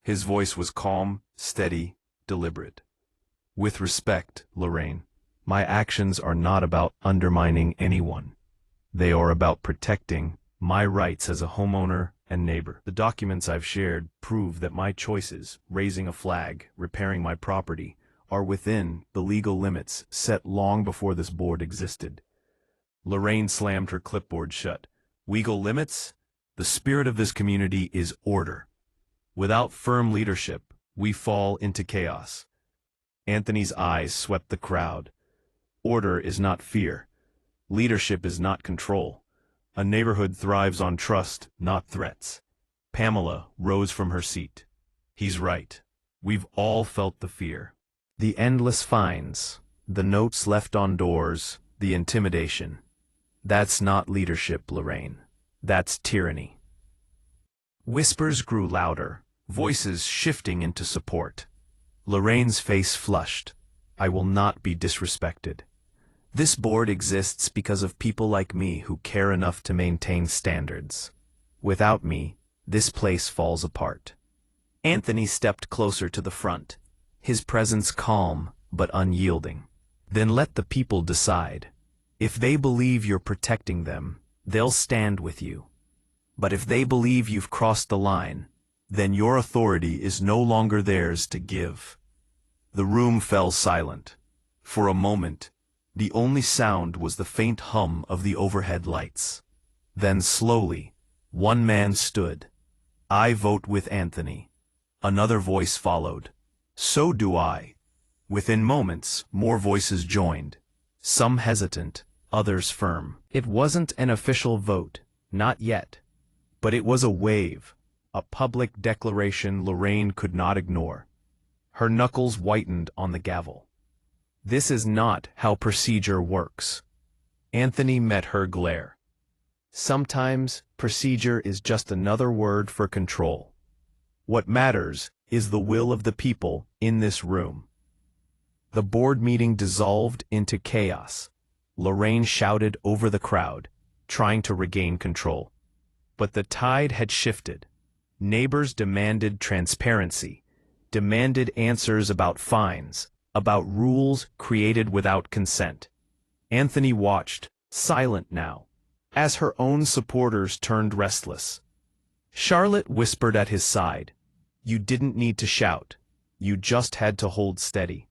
His voice was calm, steady, deliberate. With respect, Lorraine, my actions are not about undermining anyone. They are about protecting my rights as a homeowner and neighbor. The documents I've shared prove that my choices, raising a flag, repairing my property, are within the legal limits set long before this board existed. Lorraine slammed her clipboard shut. Legal limits? The spirit of this community is order. Without firm leadership, we fall into chaos. Anthony's eyes swept the crowd. Order is not fear. Leadership is not control. A neighborhood thrives on trust, not threats. Pamela rose from her seat. He's right. We've all felt the fear. The endless fines, the notes left on doors, the intimidation. That's not leadership, Lorraine. That's tyranny. Whispers grew louder, voices shifting into support. Lorraine's face flushed. I will not be disrespected. This board exists because of people like me who care enough to maintain standards. Without me, this place falls apart. Anthony stepped closer to the front, his presence calm but unyielding. Then let the people decide. If they believe you're protecting them, they'll stand with you. But if they believe you've crossed the line, then your authority is no longer theirs to give. The room fell silent. For a moment, the only sound was the faint hum of the overhead lights. Then slowly, one man stood. I vote with Anthony. Another voice followed. So do I. Within moments, more voices joined. Some hesitant, others firm. It wasn't an official vote, not yet. But it was a wave, a public declaration Lorraine could not ignore. Her knuckles whitened on the gavel. This is not how procedure works. Anthony met her glare. Sometimes procedure is just another word for control. What matters is the will of the people in this room. The board meeting dissolved into chaos. Lorraine shouted over the crowd, trying to regain control. But the tide had shifted. Neighbors demanded transparency, demanded answers about fines, about rules created without consent. Anthony watched, silent now, as her own supporters turned restless. Charlotte whispered at his side, "You didn't need to shout. You just had to hold steady."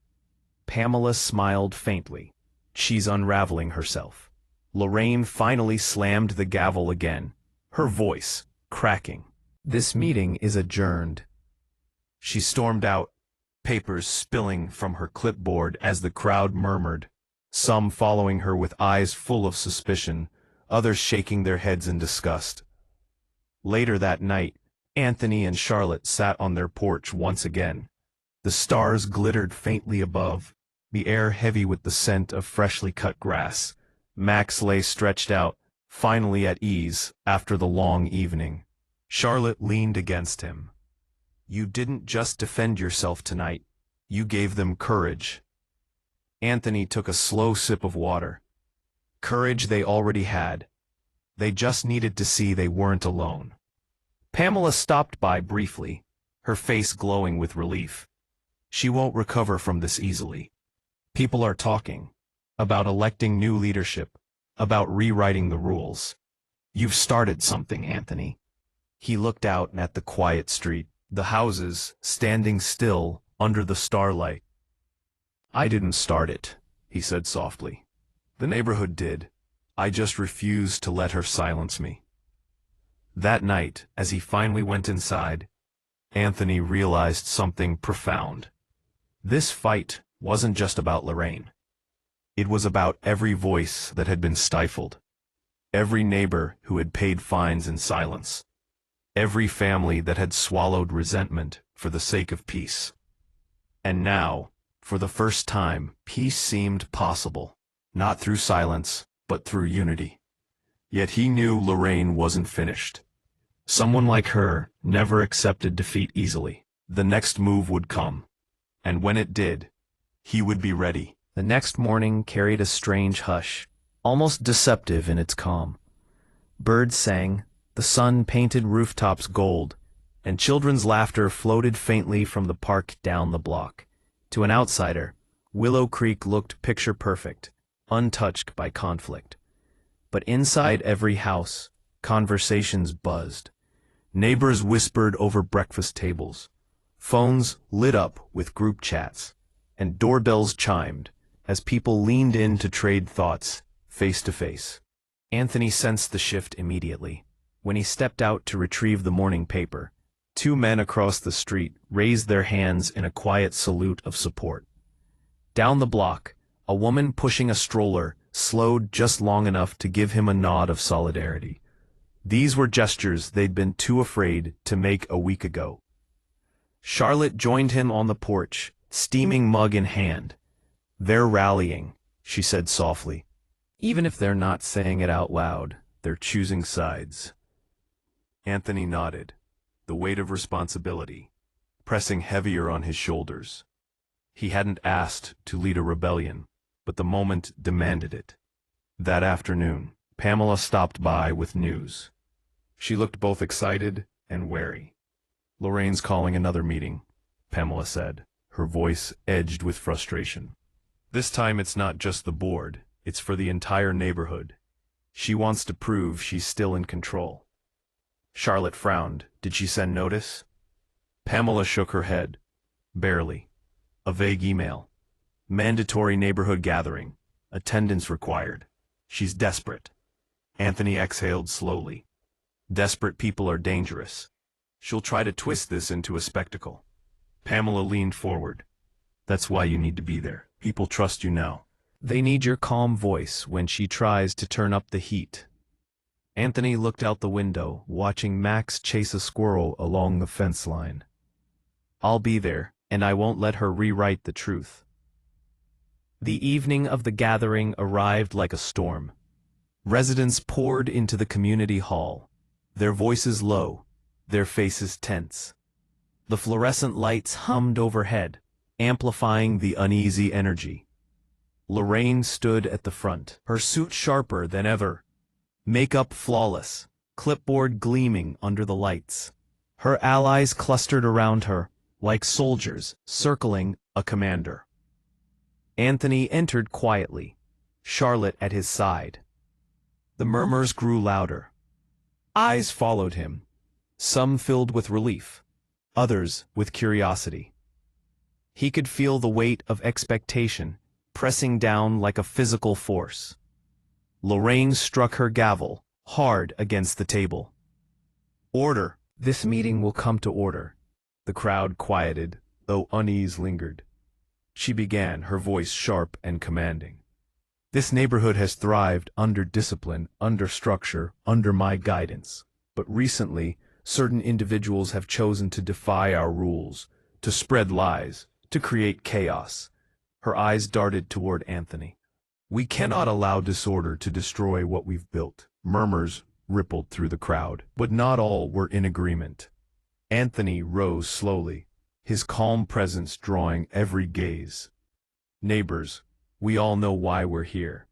Pamela smiled faintly. She's unraveling herself. Lorraine finally slammed the gavel again, her voice cracking. This meeting is adjourned. She stormed out. papers spilling from her clipboard as the crowd murmured, some following her with eyes full of suspicion, others shaking their heads in disgust. Later that night, Anthony and Charlotte sat on their porch once again. The stars glittered faintly above, the air heavy with the scent of freshly cut grass. Max lay stretched out, finally at ease after the long evening. Charlotte leaned against him. "You didn't just defend yourself tonight, you gave them courage." Anthony took a slow sip of water. Courage they already had. They just needed to see they weren't alone. Pamela stopped by briefly, her face glowing with relief. "She won't recover from this easily. People are talking about electing new leadership, about rewriting the rules. You've started something, Anthony." He looked out at the quiet street, the houses standing still under the starlight. "I didn't start it," he said softly. "The neighborhood did. I just refused to let her silence me." That night, as he finally went inside, Anthony realized something profound. This fight wasn't just about Lorraine. It was about every voice that had been stifled, every neighbor who had paid fines in silence, every family that had swallowed resentment for the sake of peace. And now, for the first time, peace seemed possible, not through silence, but through unity. Yet he knew Lorraine wasn't finished. Someone like her never accepted defeat easily. The next move would come, and when it did, he would be ready. The next morning carried a strange hush, almost deceptive in its calm. Birds sang, the sun painted rooftops gold, and children's laughter floated faintly from the park down the block. To an outsider, Willow Creek looked picture-perfect, untouched by conflict. But inside every house, conversations buzzed. Neighbors whispered over breakfast tables. Phones lit up with group chats, and doorbells chimed as people leaned in to trade thoughts face to face. Anthony sensed the shift immediately. When he stepped out to retrieve the morning paper, two men across the street raised their hands in a quiet salute of support. Down the block, a woman pushing a stroller slowed just long enough to give him a nod of solidarity. These were gestures they'd been too afraid to make a week ago. Charlotte joined him on the porch, steaming mug in hand. "They're rallying," she said softly. "Even if they're not saying it out loud, they're choosing sides." Anthony nodded, the weight of responsibility pressing heavier on his shoulders. He hadn't asked to lead a rebellion, but the moment demanded it. That afternoon, Pamela stopped by with news. She looked both excited and wary. "Lorraine's calling another meeting," Pamela said, her voice edged with frustration. "This time it's not just the board, it's for the entire neighborhood. She wants to prove she's still in control." Charlotte frowned. "Did she send notice?" Pamela shook her head. "Barely. A vague email. Mandatory neighborhood gathering. Attendance required. She's desperate." Anthony exhaled slowly. Desperate people are dangerous. She'll try to twist this into a spectacle. Pamela leaned forward. "That's why you need to be there. People trust you now. They need your calm voice when she tries to turn up the heat." Anthony looked out the window, watching Max chase a squirrel along the fence line. "I'll be there, and I won't let her rewrite the truth." The evening of the gathering arrived like a storm. Residents poured into the community hall, their voices low, their faces tense. The fluorescent lights hummed overhead, amplifying the uneasy energy. Lorraine stood at the front, her suit sharper than ever, makeup flawless, clipboard gleaming under the lights. Her allies clustered around her, like soldiers circling a commander. Anthony entered quietly, Charlotte at his side. The murmurs grew louder. Eyes followed him, some filled with relief, others with curiosity. He could feel the weight of expectation pressing down like a physical force. Lorraine struck her gavel hard against the table. "Order! This meeting will come to order." The crowd quieted, though unease lingered. She began, her voice sharp and commanding. This neighborhood has thrived under discipline, under structure, under my guidance. But recently, certain individuals have chosen to defy our rules, to spread lies, to create chaos. Her eyes darted toward Anthony. We cannot allow disorder to destroy what we've built. Murmurs rippled through the crowd, but not all were in agreement. Anthony rose slowly, his calm presence drawing every gaze. Neighbors, we all know why we're here.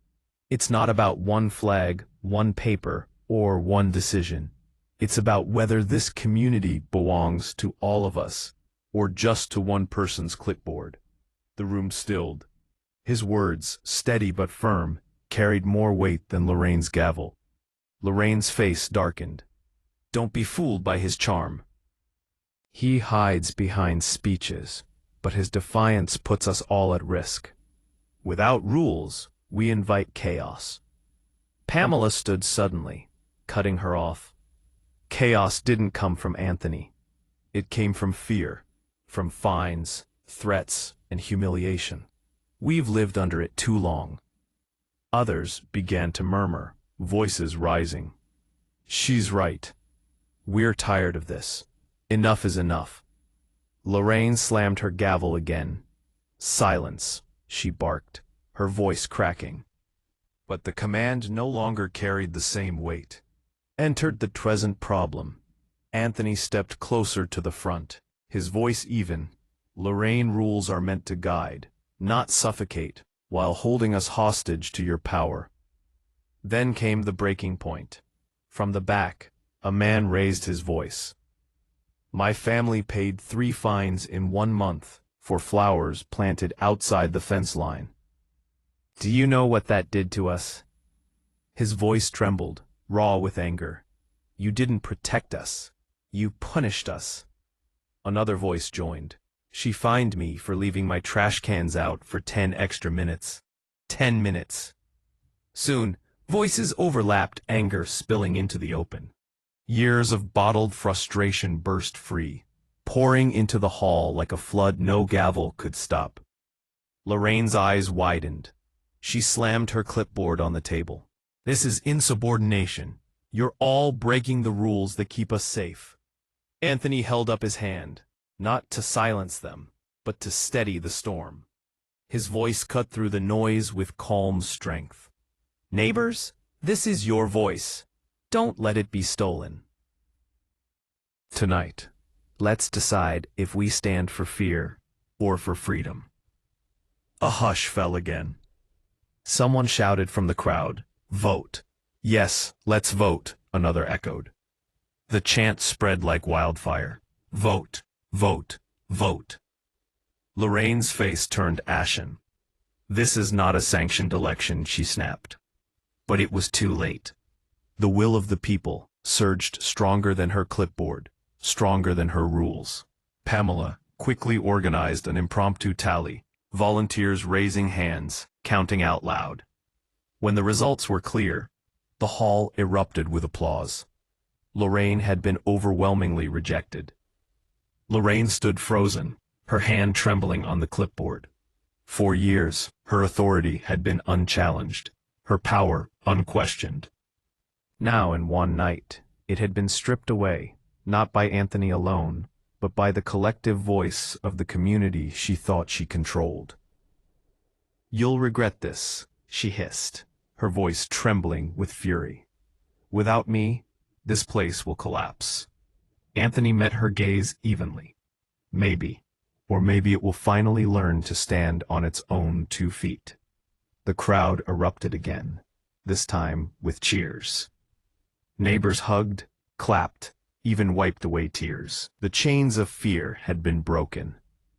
It's not about one flag, one paper, or one decision. It's about whether this community belongs to all of us, or just to one person's clipboard. The room stilled. His words, steady but firm, carried more weight than Lorraine's gavel. Lorraine's face darkened. Don't be fooled by his charm. He hides behind speeches, but his defiance puts us all at risk. Without rules, we invite chaos. Pamela stood suddenly, cutting her off. Chaos didn't come from Anthony. It came from fear, from fines, threats, and humiliation. We've lived under it too long. Others began to murmur, voices rising. She's right. We're tired of this. Enough is enough. Lorraine slammed her gavel again. Silence, she barked, her voice cracking. But the command no longer carried the same weight. Entered the present problem. Anthony stepped closer to the front, his voice even. Lorraine, rules are meant to guide, not suffocate, while holding us hostage to your power. Then came the breaking point. From the back, a man raised his voice. My family paid 3 fines in 1 month for flowers planted outside the fence line. Do you know what that did to us? His voice trembled, raw with anger. You didn't protect us. You punished us. Another voice joined. She fined me for leaving my trash cans out for 10 extra minutes. 10 minutes. Soon, voices overlapped, anger spilling into the open. Years of bottled frustration burst free, pouring into the hall like a flood no gavel could stop. Lorraine's eyes widened. She slammed her clipboard on the table. This is insubordination. You're all breaking the rules that keep us safe. Anthony held up his hand, not to silence them, but to steady the storm. His voice cut through the noise with calm strength. Neighbors, this is your voice. Don't let it be stolen. Tonight, let's decide if we stand for fear or for freedom. A hush fell again. Someone shouted from the crowd, vote. Yes, let's vote, another echoed. The chant spread like wildfire. Vote, vote, vote. Lorraine's face turned ashen. This is not a sanctioned election, she snapped. But it was too late. The will of the people surged stronger than her clipboard, stronger than her rules. Pamela quickly organized an impromptu tally, volunteers raising hands, counting out loud. When the results were clear, the hall erupted with applause. Lorraine had been overwhelmingly rejected. Lorraine stood frozen, her hand trembling on the clipboard. For years, her authority had been unchallenged, her power unquestioned. Now in one night, it had been stripped away, not by Anthony alone, but by the collective voice of the community she thought she controlled. You'll regret this, she hissed, her voice trembling with fury. Without me, this place will collapse. Anthony met her gaze evenly. Maybe, or maybe it will finally learn to stand on its own 2 feet. The crowd erupted again, this time with cheers. Neighbors hugged, clapped, even wiped away tears. The chains of fear had been broken.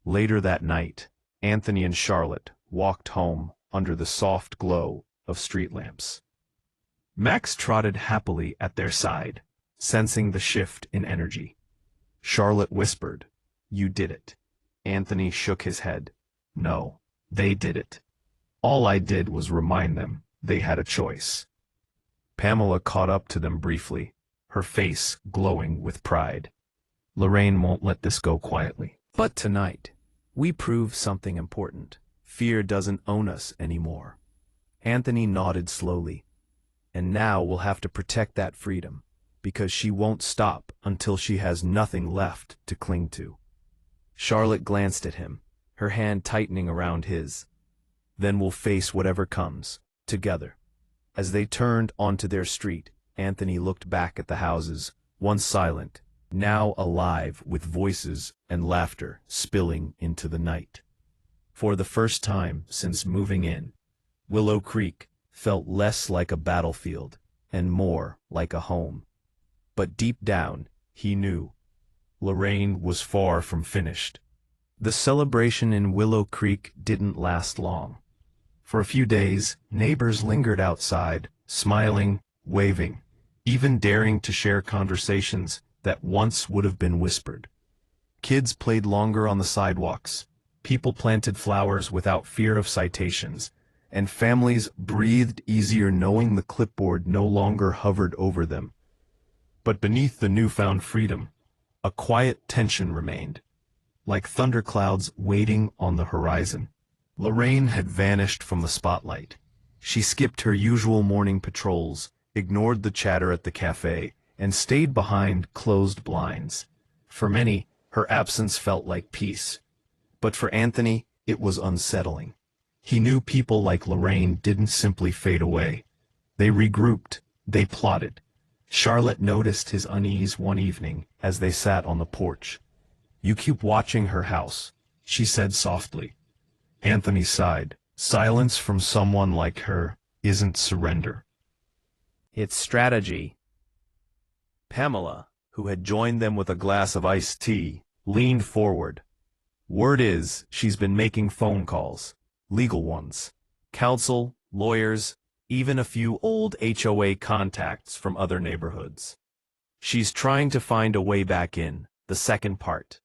Later that night, Anthony and Charlotte walked home under the soft glow of street lamps. Max trotted happily at their side, sensing the shift in energy. Charlotte whispered, "You did it." Anthony shook his head. "No, they did it. All I did was remind them they had a choice." Pamela caught up to them briefly, her face glowing with pride. Lorraine won't let this go quietly. But tonight, We prove something important. Fear doesn't own us anymore. Anthony nodded slowly. And now we'll have to protect that freedom, because she won't stop until she has nothing left to cling to. Charlotte glanced at him, her hand tightening around his. Then we'll face whatever comes, together. As they turned onto their street, Anthony looked back at the houses, once silent, now alive with voices and laughter spilling into the night. For the first time since moving in, Willow Creek felt less like a battlefield and more like a home. But deep down, he knew, Lorraine was far from finished. The celebration in Willow Creek didn't last long. For a few days, neighbors lingered outside, smiling, waving, even daring to share conversations that once would have been whispered. Kids played longer on the sidewalks, people planted flowers without fear of citations, and families breathed easier knowing the clipboard no longer hovered over them. But beneath the newfound freedom, a quiet tension remained, like thunderclouds waiting on the horizon. Lorraine had vanished from the spotlight. She skipped her usual morning patrols, ignored the chatter at the cafe, and stayed behind closed blinds. For many, her absence felt like peace. But for Anthony, it was unsettling. He knew people like Lorraine didn't simply fade away. They regrouped, they plotted. Charlotte noticed his unease one evening as they sat on the porch. "You keep watching her house," she said softly. Anthony sighed. Silence from someone like her isn't surrender. "It's strategy." Pamela, who had joined them with a glass of iced tea, leaned forward. "Word is, she's been making phone calls. Legal ones. Counsel, lawyers, even a few old HOA contacts from other neighborhoods. She's trying to find a way back in, the second part."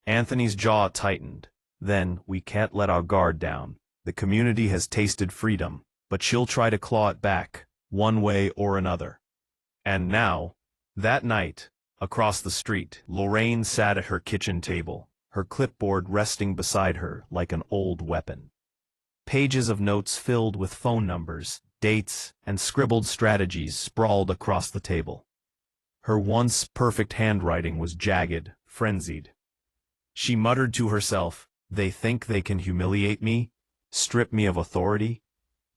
Anthony's jaw tightened. "Then, we can't let our guard down. The community has tasted freedom, but she'll try to claw it back, one way or another." And now, that night, across the street, Lorraine sat at her kitchen table, her clipboard resting beside her like an old weapon. Pages of notes filled with phone numbers, dates, and scribbled strategies sprawled across the table. Her once perfect handwriting was jagged, frenzied. She muttered to herself, "They think they can humiliate me? Strip me of authority?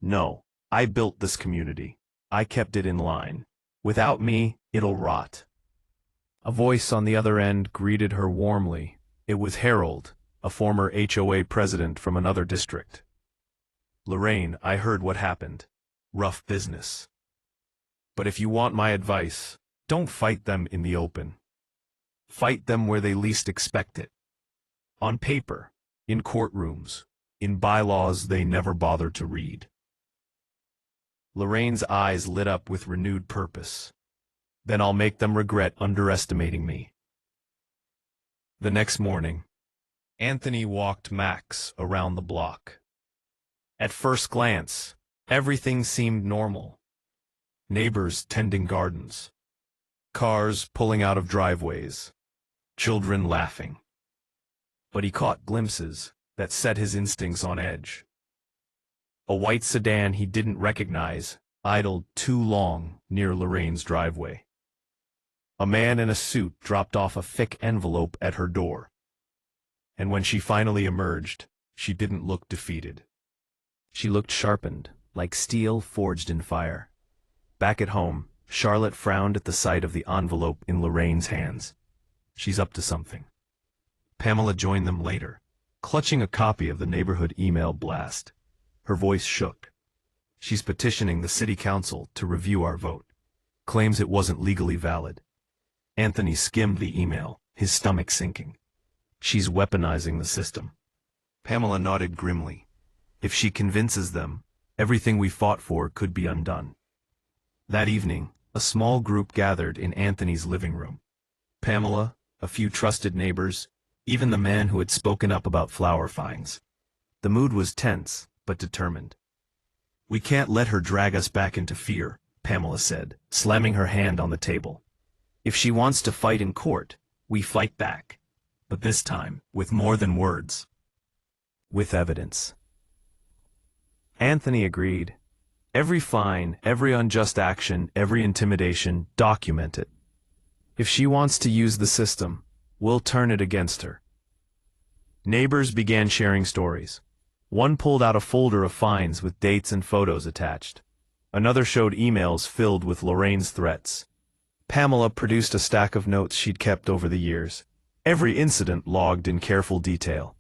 No, I built this community. I kept it in line. Without me, it'll rot." A voice on the other end greeted her warmly. It was Harold, a former HOA president from another district. "Lorraine, I heard what happened. Rough business. But if you want my advice, don't fight them in the open. Fight them where they least expect it. On paper, in courtrooms, in bylaws they never bothered to read." Lorraine's eyes lit up with renewed purpose. "Then I'll make them regret underestimating me." The next morning, Anthony walked Max around the block. At first glance, everything seemed normal. Neighbors tending gardens, cars pulling out of driveways, children laughing. But he caught glimpses that set his instincts on edge. A white sedan he didn't recognize idled too long near Lorraine's driveway. A man in a suit dropped off a thick envelope at her door. And when she finally emerged, she didn't look defeated. She looked sharpened, like steel forged in fire. Back at home, Charlotte frowned at the sight of the envelope in Lorraine's hands. She's up to something. Pamela joined them later, clutching a copy of the neighborhood email blast. Her voice shook. "She's petitioning the city council to review our vote. Claims it wasn't legally valid." Anthony skimmed the email, his stomach sinking. "She's weaponizing the system." Pamela nodded grimly. "If she convinces them, everything we fought for could be undone." That evening, a small group gathered in Anthony's living room. Pamela, a few trusted neighbors, even the man who had spoken up about flower fines. The mood was tense, but determined. "We can't let her drag us back into fear," Pamela said, slamming her hand on the table. "If she wants to fight in court, we fight back. But this time, with more than words." with evidence. Anthony agreed. Every fine, every unjust action, every intimidation, document it. If she wants to use the system, we'll turn it against her. Neighbors began sharing stories. One pulled out a folder of fines with dates and photos attached. Another showed emails filled with Lorraine's threats. Pamela produced a stack of notes she'd kept over the years, every incident logged in careful detail.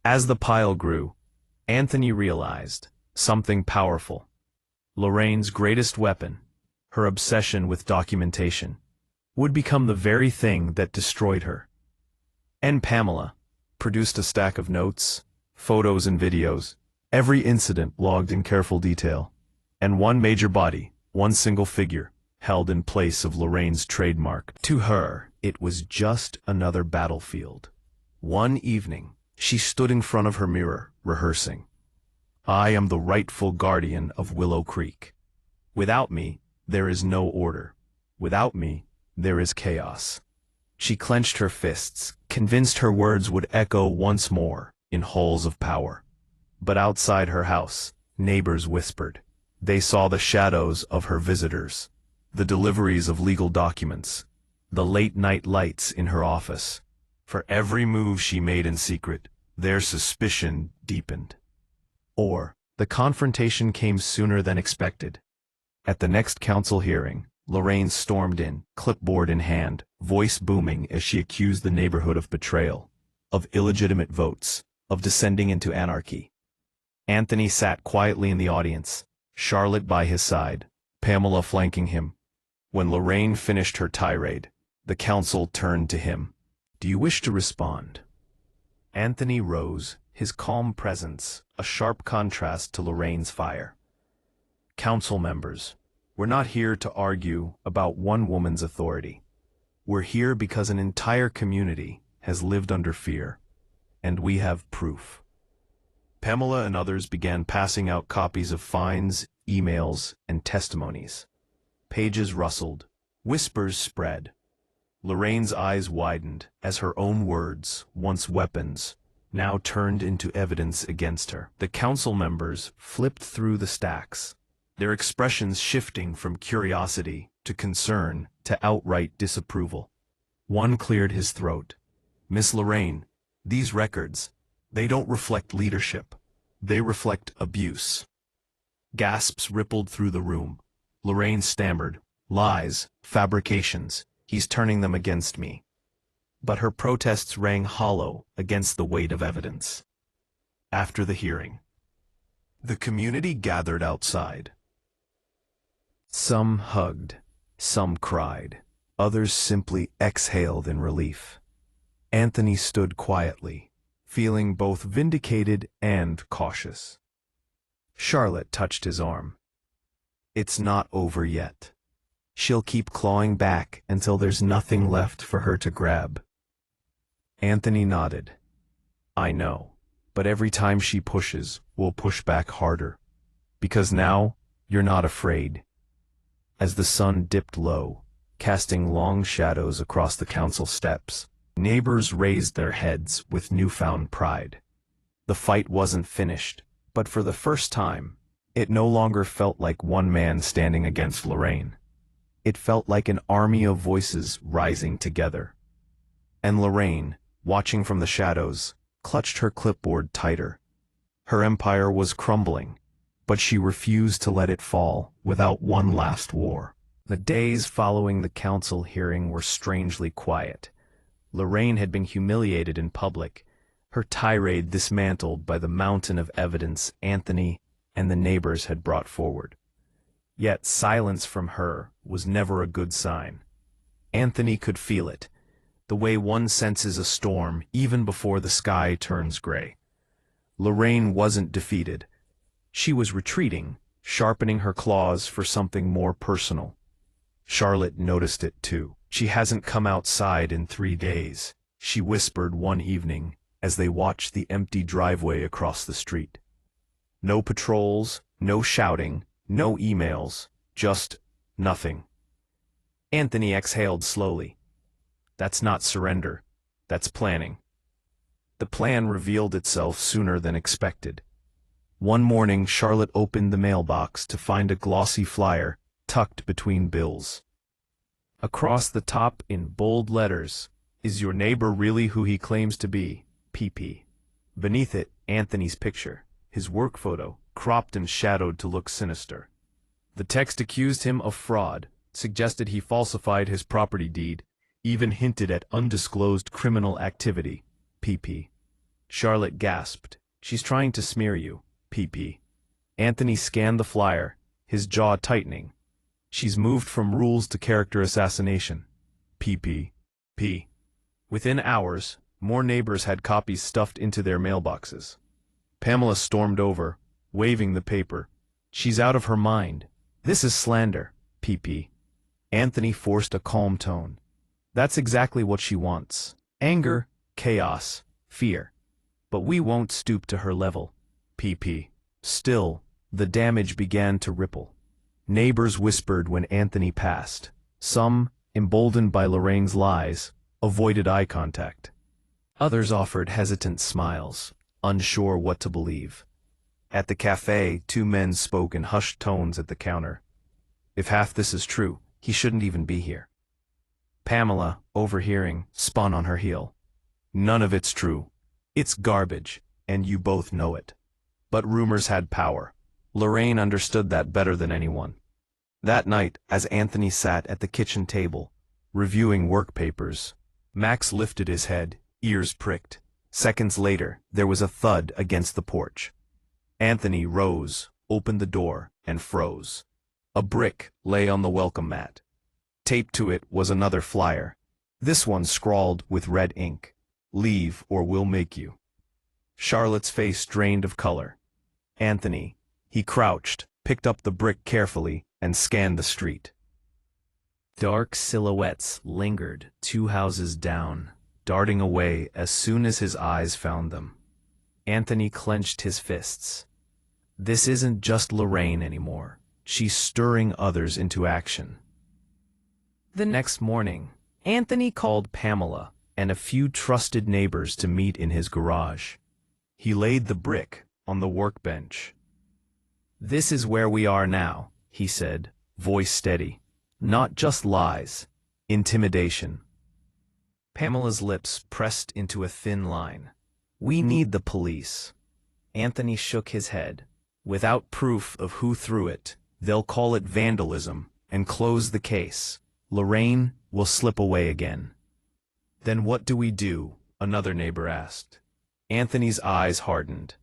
As the pile grew, Anthony realized something powerful. Lorraine's greatest weapon, her obsession with documentation, would become the very thing that destroyed her. And Pamela produced a stack of notes, photos and videos, every incident logged in careful detail, and one major body, one single figure, held in place of Lorraine's trademark. To her, it was just another battlefield. One evening, she stood in front of her mirror, rehearsing. I am the rightful guardian of Willow Creek. Without me, there is no order. Without me, there is chaos. She clenched her fists, convinced her words would echo once more in halls of power. But outside her house, neighbors whispered. They saw the shadows of her visitors, the deliveries of legal documents, the late-night lights in her office. For every move she made in secret, their suspicion deepened. Or, the confrontation came sooner than expected. At the next council hearing, Lorraine stormed in, clipboard in hand, voice booming as she accused the neighborhood of betrayal, of illegitimate votes, of descending into anarchy. Anthony sat quietly in the audience, Charlotte by his side, Pamela flanking him. When Lorraine finished her tirade, the council turned to him. Do you wish to respond? Anthony rose, his calm presence a sharp contrast to Lorraine's fire. Council members, we're not here to argue about one woman's authority. We're here because an entire community has lived under fear, and we have proof. Pamela and others began passing out copies of fines, emails, and testimonies. Pages rustled, whispers spread. Lorraine's eyes widened as her own words, once weapons, now turned into evidence against her. The council members flipped through the stacks, their expressions shifting from curiosity to concern to outright disapproval. One cleared his throat. Miss Lorraine, these records, they don't reflect leadership. They reflect abuse. Gasps rippled through the room. Lorraine stammered, lies, fabrications, he's turning them against me. But her protests rang hollow against the weight of evidence. After the hearing, the community gathered outside. Some hugged, some cried, others simply exhaled in relief. Anthony stood quietly, feeling both vindicated and cautious. Charlotte touched his arm. It's not over yet. She'll keep clawing back until there's nothing left for her to grab. Anthony nodded. I know, but every time she pushes, we'll push back harder. Because now, you're not afraid. As the sun dipped low, casting long shadows across the council steps, neighbors raised their heads with newfound pride. The fight wasn't finished, but for the first time, it no longer felt like one man standing against Lorraine. It felt like an army of voices rising together. And Lorraine, watching from the shadows, clutched her clipboard tighter. Her empire was crumbling, but she refused to let it fall without one last war. The days following the council hearing were strangely quiet. Lorraine had been humiliated in public, her tirade dismantled by the mountain of evidence Anthony and the neighbors had brought forward. Yet silence from her was never a good sign. Anthony could feel it, the way one senses a storm even before the sky turns gray. Lorraine wasn't defeated. She was retreating, sharpening her claws for something more personal. Charlotte noticed it too. She hasn't come outside in 3 days, she whispered one evening as they watched the empty driveway across the street. No patrols, no shouting, no emails, just nothing. Anthony exhaled slowly. That's not surrender, that's planning. The plan revealed itself sooner than expected. One morning, Charlotte opened the mailbox to find a glossy flyer tucked between bills. Across the top in bold letters, "Is your neighbor really who he claims to be? PP." Beneath it, Anthony's picture, his work photo, cropped and shadowed to look sinister. The text accused him of fraud, suggested he falsified his property deed, even hinted at undisclosed criminal activity. PP. Charlotte gasped. "She's trying to smear you. PP." Anthony scanned the flyer, his jaw tightening. "She's moved from rules to character assassination. PP. P." Within hours, more neighbors had copies stuffed into their mailboxes. Pamela stormed over, waving the paper. "She's out of her mind. This is slander. PP." Anthony forced a calm tone. "That's exactly what she wants. Anger, chaos, fear. But we won't stoop to her level. PP." Still, the damage began to ripple. Neighbors whispered when Anthony passed. Some, emboldened by Lorraine's lies, avoided eye contact. Others offered hesitant smiles, unsure what to believe. At the cafe, two men spoke in hushed tones at the counter. "If half this is true, he shouldn't even be here." Pamela, overhearing, spun on her heel. "None of it's true. It's garbage, and you both know it." But rumors had power. Lorraine understood that better than anyone. That night, as Anthony sat at the kitchen table, reviewing work papers, Max lifted his head, ears pricked. Seconds later, there was a thud against the porch. Anthony rose, opened the door, and froze. A brick lay on the welcome mat. Taped to it was another flyer, this one scrawled with red ink, "Leave or we'll make you." Charlotte's face drained of color. Anthony, he crouched, picked up the brick carefully, and scanned the street. Dark silhouettes lingered 2 houses down, darting away as soon as his eyes found them. Anthony clenched his fists. This isn't just Lorraine anymore. She's stirring others into action. The next morning, Anthony called Pamela and a few trusted neighbors to meet in his garage. He laid the brick on the workbench. "This is where we are now," he said, voice steady. "Not just lies, intimidation." Pamela's lips pressed into a thin line. "We need the police." Anthony shook his head. "Without proof of who threw it, they'll call it vandalism and close the case. Lorraine will slip away again." "Then what do we do?" another neighbor asked. Anthony's eyes hardened.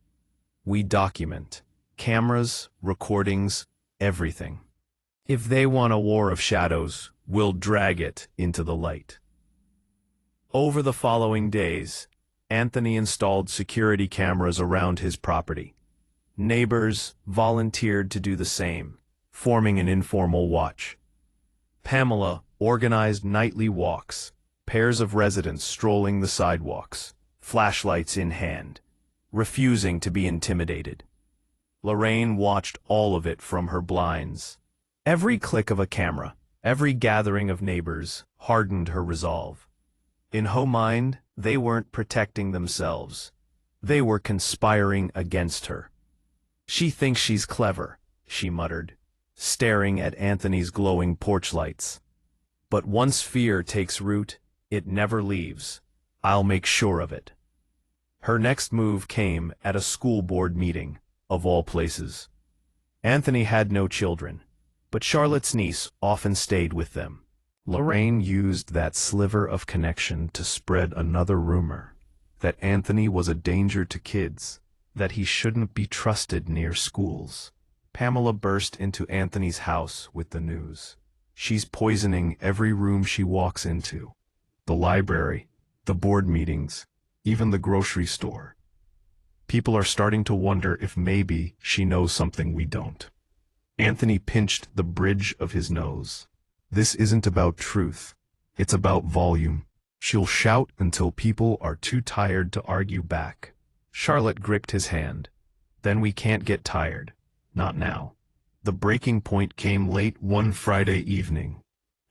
"We document. Cameras, recordings, everything. If they want a war of shadows, we'll drag it into the light." Over the following days, Anthony installed security cameras around his property. Neighbors volunteered to do the same, forming an informal watch. Pamela organized nightly walks, pairs of residents strolling the sidewalks, flashlights in hand, refusing to be intimidated. Lorraine watched all of it from her blinds. Every click of a camera, every gathering of neighbors, hardened her resolve. In her mind, they weren't protecting themselves. They were conspiring against her. "She thinks she's clever," she muttered, staring at Anthony's glowing porch lights. "But once fear takes root, it never leaves. I'll make sure of it." Her next move came at a school board meeting, of all places. Anthony had no children, but Charlotte's niece often stayed with them. Lorraine used that sliver of connection to spread another rumor, that Anthony was a danger to kids, that he shouldn't be trusted near schools. Pamela burst into Anthony's house with the news. "She's poisoning every room she walks into. The library, the board meetings, even the grocery store. People are starting to wonder if maybe she knows something we don't." Anthony pinched the bridge of his nose. "This isn't about truth. It's about volume. She'll shout until people are too tired to argue back." Charlotte gripped his hand. "Then we can't get tired. Not now." The breaking point came late one Friday evening.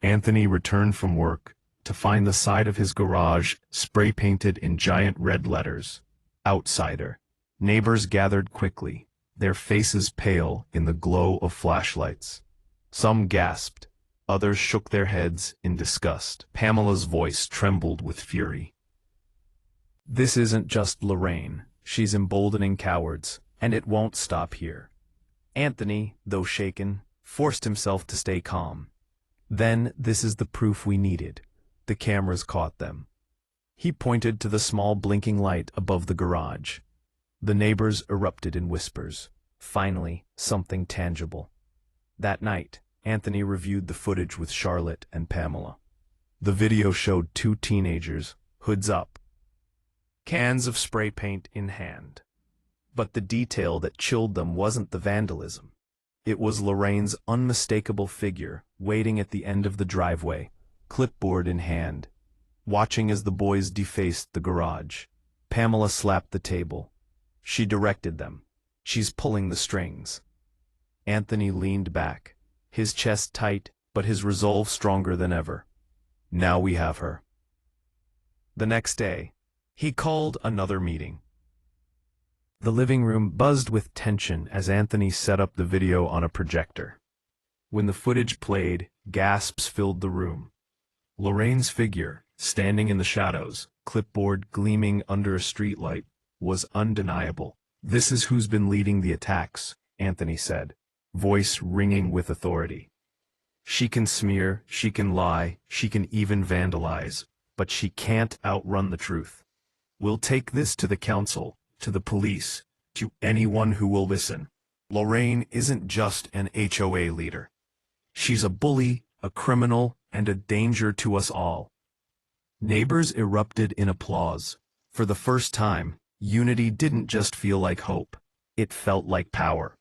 Anthony returned from work, to find the side of his garage spray-painted in giant red letters. Outsider. Neighbors gathered quickly, their faces pale in the glow of flashlights. Some gasped, others shook their heads in disgust. Pamela's voice trembled with fury. This isn't just Lorraine. She's emboldening cowards, and it won't stop here. Anthony, though shaken, forced himself to stay calm. Then, this is the proof we needed. The cameras caught them. He pointed to the small blinking light above the garage. The neighbors erupted in whispers. Finally, something tangible. That night, Anthony reviewed the footage with Charlotte and Pamela. The video showed two teenagers, hoods up, cans of spray paint in hand. But the detail that chilled them wasn't the vandalism. It was Lorraine's unmistakable figure waiting at the end of the driveway, clipboard in hand, watching as the boys defaced the garage. Pamela slapped the table. She directed them. She's pulling the strings. Anthony leaned back, his chest tight, but his resolve stronger than ever. Now we have her. The next day, he called another meeting. The living room buzzed with tension as Anthony set up the video on a projector. When the footage played, gasps filled the room. Lorraine's figure, standing in the shadows, clipboard gleaming under a streetlight, was undeniable. This is who's been leading the attacks, Anthony said, voice ringing with authority. She can smear, she can lie, she can even vandalize, but she can't outrun the truth. We'll take this to the council, to the police, to anyone who will listen. Lorraine isn't just an HOA leader. She's a bully, a criminal, and a danger to us all. Neighbors erupted in applause. For the first time, unity didn't just feel like hope. It felt like power.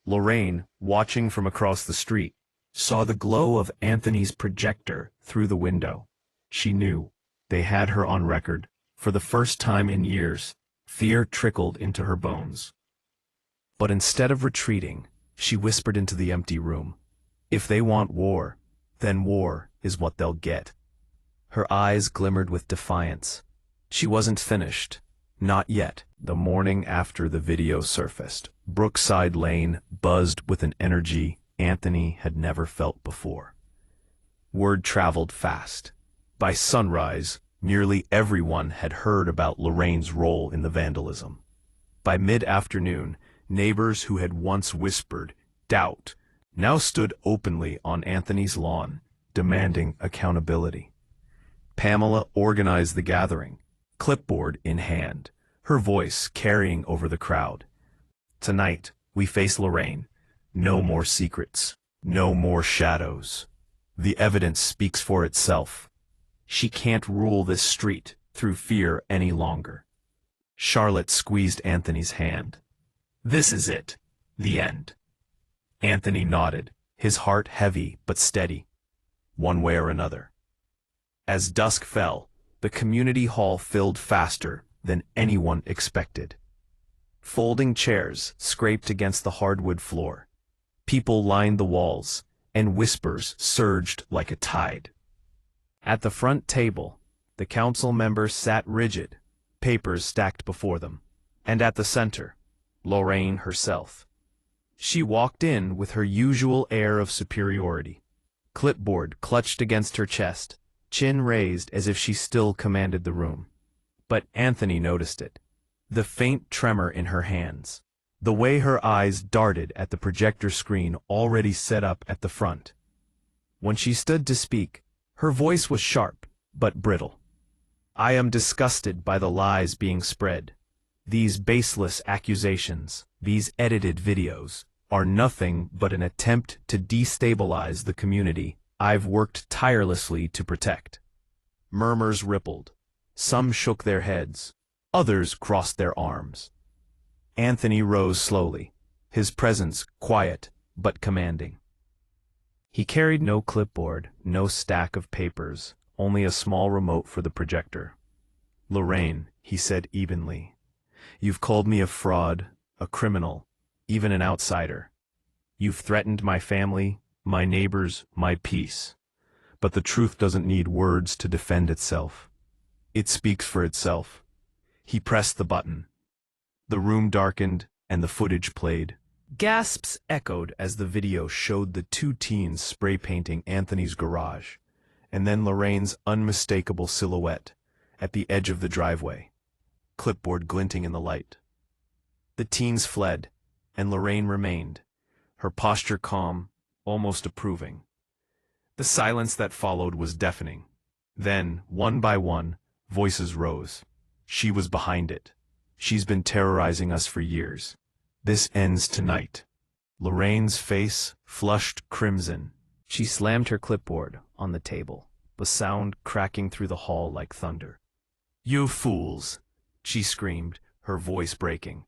Lorraine, watching from across the street, saw the glow of Anthony's projector through the window. She knew. They had her on record. For the first time in years, fear trickled into her bones. But instead of retreating, she whispered into the empty room. If they want war, then war is what they'll get. Her eyes glimmered with defiance. She wasn't finished. Not yet. The morning after the video surfaced, Brookside Lane buzzed with an energy Anthony had never felt before. Word traveled fast. By sunrise, nearly everyone had heard about Lorraine's role in the vandalism. By mid-afternoon, neighbors who had once whispered doubt now stood openly on Anthony's lawn, demanding accountability. Pamela organized the gathering, clipboard in hand, her voice carrying over the crowd. Tonight, we face Lorraine. No more secrets. No more shadows. The evidence speaks for itself. She can't rule this street through fear any longer. Charlotte squeezed Anthony's hand. This is it. The end. Anthony nodded, his heart heavy but steady, one way or another. As dusk fell, the community hall filled faster than anyone expected. Folding chairs scraped against the hardwood floor. People lined the walls, and whispers surged like a tide. At the front table, the council members sat rigid, papers stacked before them, and at the center, Lorraine herself. She walked in with her usual air of superiority, clipboard clutched against her chest, chin raised as if she still commanded the room. But Anthony noticed it, the faint tremor in her hands, the way her eyes darted at the projector screen already set up at the front. When she stood to speak, her voice was sharp, but brittle. I am disgusted by the lies being spread. These baseless accusations, these edited videos, are nothing but an attempt to destabilize the community I've worked tirelessly to protect. Murmurs rippled. Some shook their heads. Others crossed their arms. Anthony rose slowly, his presence quiet but commanding. He carried no clipboard, no stack of papers, only a small remote for the projector. Lorraine, he said evenly, you've called me a fraud, a criminal, even an outsider. You've threatened my family, my neighbors, my peace. But the truth doesn't need words to defend itself. It speaks for itself. He pressed the button. The room darkened, and the footage played. Gasps echoed as the video showed the two teens spray painting Anthony's garage, and then Lorraine's unmistakable silhouette at the edge of the driveway, clipboard glinting in the light. The teens fled, and Lorraine remained, her posture calm, almost approving. The silence that followed was deafening. Then, one by one, voices rose. She was behind it. She's been terrorizing us for years. This ends tonight. Lorraine's face flushed crimson. She slammed her clipboard on the table, the sound cracking through the hall like thunder. "You fools!" she screamed, her voice breaking.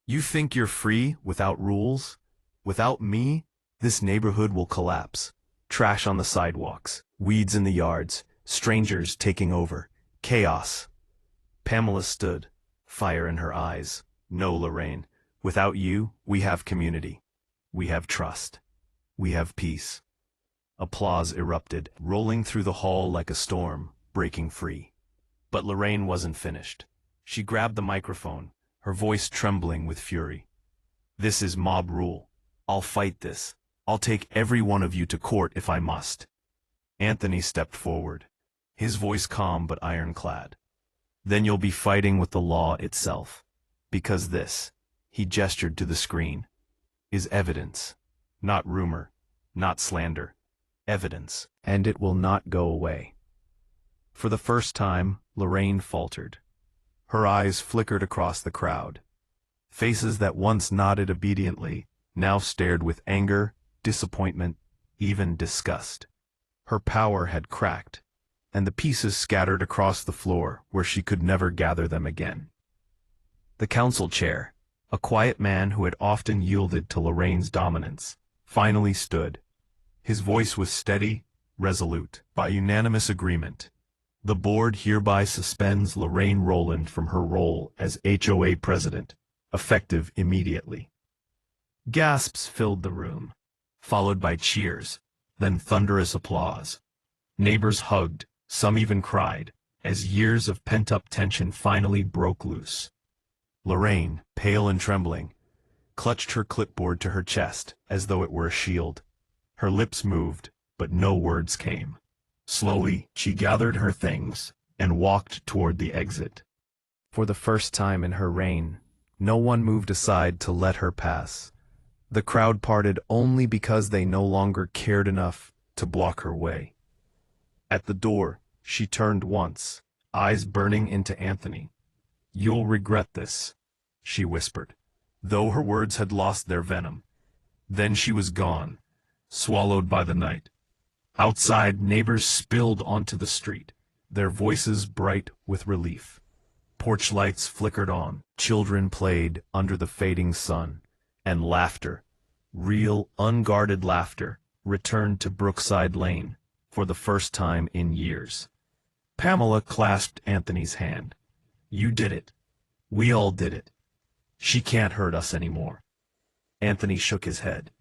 "You think you're free without rules? Without me, this neighborhood will collapse. Trash on the sidewalks, weeds in the yards, strangers taking over, chaos." Pamela stood, fire in her eyes. "No, Lorraine. Without you, we have community. We have trust. We have peace." Applause erupted, rolling through the hall like a storm, breaking free. But Lorraine wasn't finished. She grabbed the microphone, her voice trembling with fury. "This is mob rule. I'll fight this. I'll take every one of you to court if I must." Anthony stepped forward, his voice calm but ironclad. "Then you'll be fighting with the law itself. Because this," he gestured to the screen, "is evidence. Not rumor, not slander. Evidence. And it will not go away." For the first time, Lorraine faltered. Her eyes flickered across the crowd. Faces that once nodded obediently now stared with anger, disappointment, even disgust. Her power had cracked, and the pieces scattered across the floor where she could never gather them again. The council chair, a quiet man who had often yielded to Lorraine's dominance, finally stood. His voice was steady, resolute. "By unanimous agreement, the board hereby suspends Lorraine Rowland from her role as HOA president, effective immediately." Gasps filled the room, followed by cheers, then thunderous applause. Neighbors hugged, some even cried, as years of pent-up tension finally broke loose. Lorraine, pale and trembling, clutched her clipboard to her chest as though it were a shield. Her lips moved, but no words came. Slowly, she gathered her things and walked toward the exit. For the first time in her reign, no one moved aside to let her pass. The crowd parted only because they no longer cared enough to block her way. At the door, she turned once, eyes burning into Anthony. "You'll regret this," she whispered, though her words had lost their venom. Then she was gone, swallowed by the night. Outside, neighbors spilled onto the street, their voices bright with relief. Porch lights flickered on, children played under the fading sun, and laughter, real, unguarded laughter, returned to Brookside Lane for the first time in years. Pamela clasped Anthony's hand. "You did it. We all did it. She can't hurt us anymore." Anthony shook his head.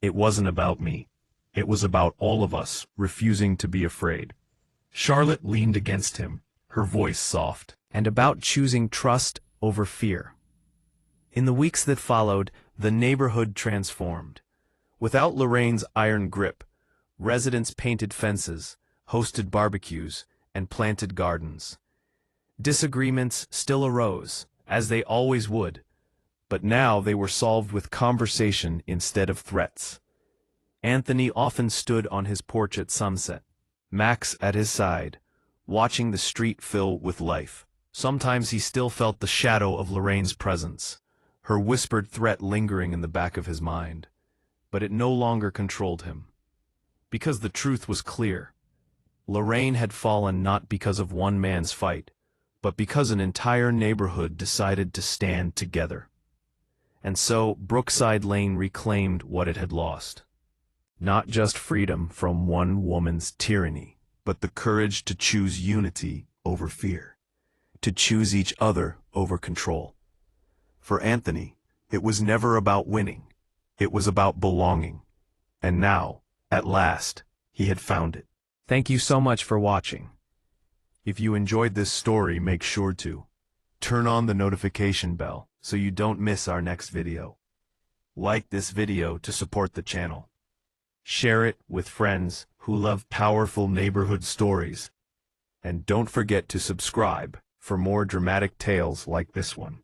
"It wasn't about me. It was about all of us refusing to be afraid." Charlotte leaned against him, her voice soft. "And about choosing trust over fear." In the weeks that followed, the neighborhood transformed. Without Lorraine's iron grip, residents painted fences, hosted barbecues, and planted gardens. Disagreements still arose, as they always would, but now they were solved with conversation instead of threats. Anthony often stood on his porch at sunset, Max at his side, watching the street fill with life. Sometimes he still felt the shadow of Lorraine's presence, her whispered threat lingering in the back of his mind. But it no longer controlled him. Because the truth was clear. Lorraine had fallen not because of one man's fight, but because an entire neighborhood decided to stand together. And so Brookside Lane reclaimed what it had lost. Not just freedom from one woman's tyranny, but the courage to choose unity over fear, to choose each other over control. For Anthony, it was never about winning. It was about belonging. And now, at last, he had found it. Thank you so much for watching. If you enjoyed this story, make sure to turn on the notification bell so you don't miss our next video. Like this video to support the channel. Share it with friends who love powerful neighborhood stories. And don't forget to subscribe for more dramatic tales like this one.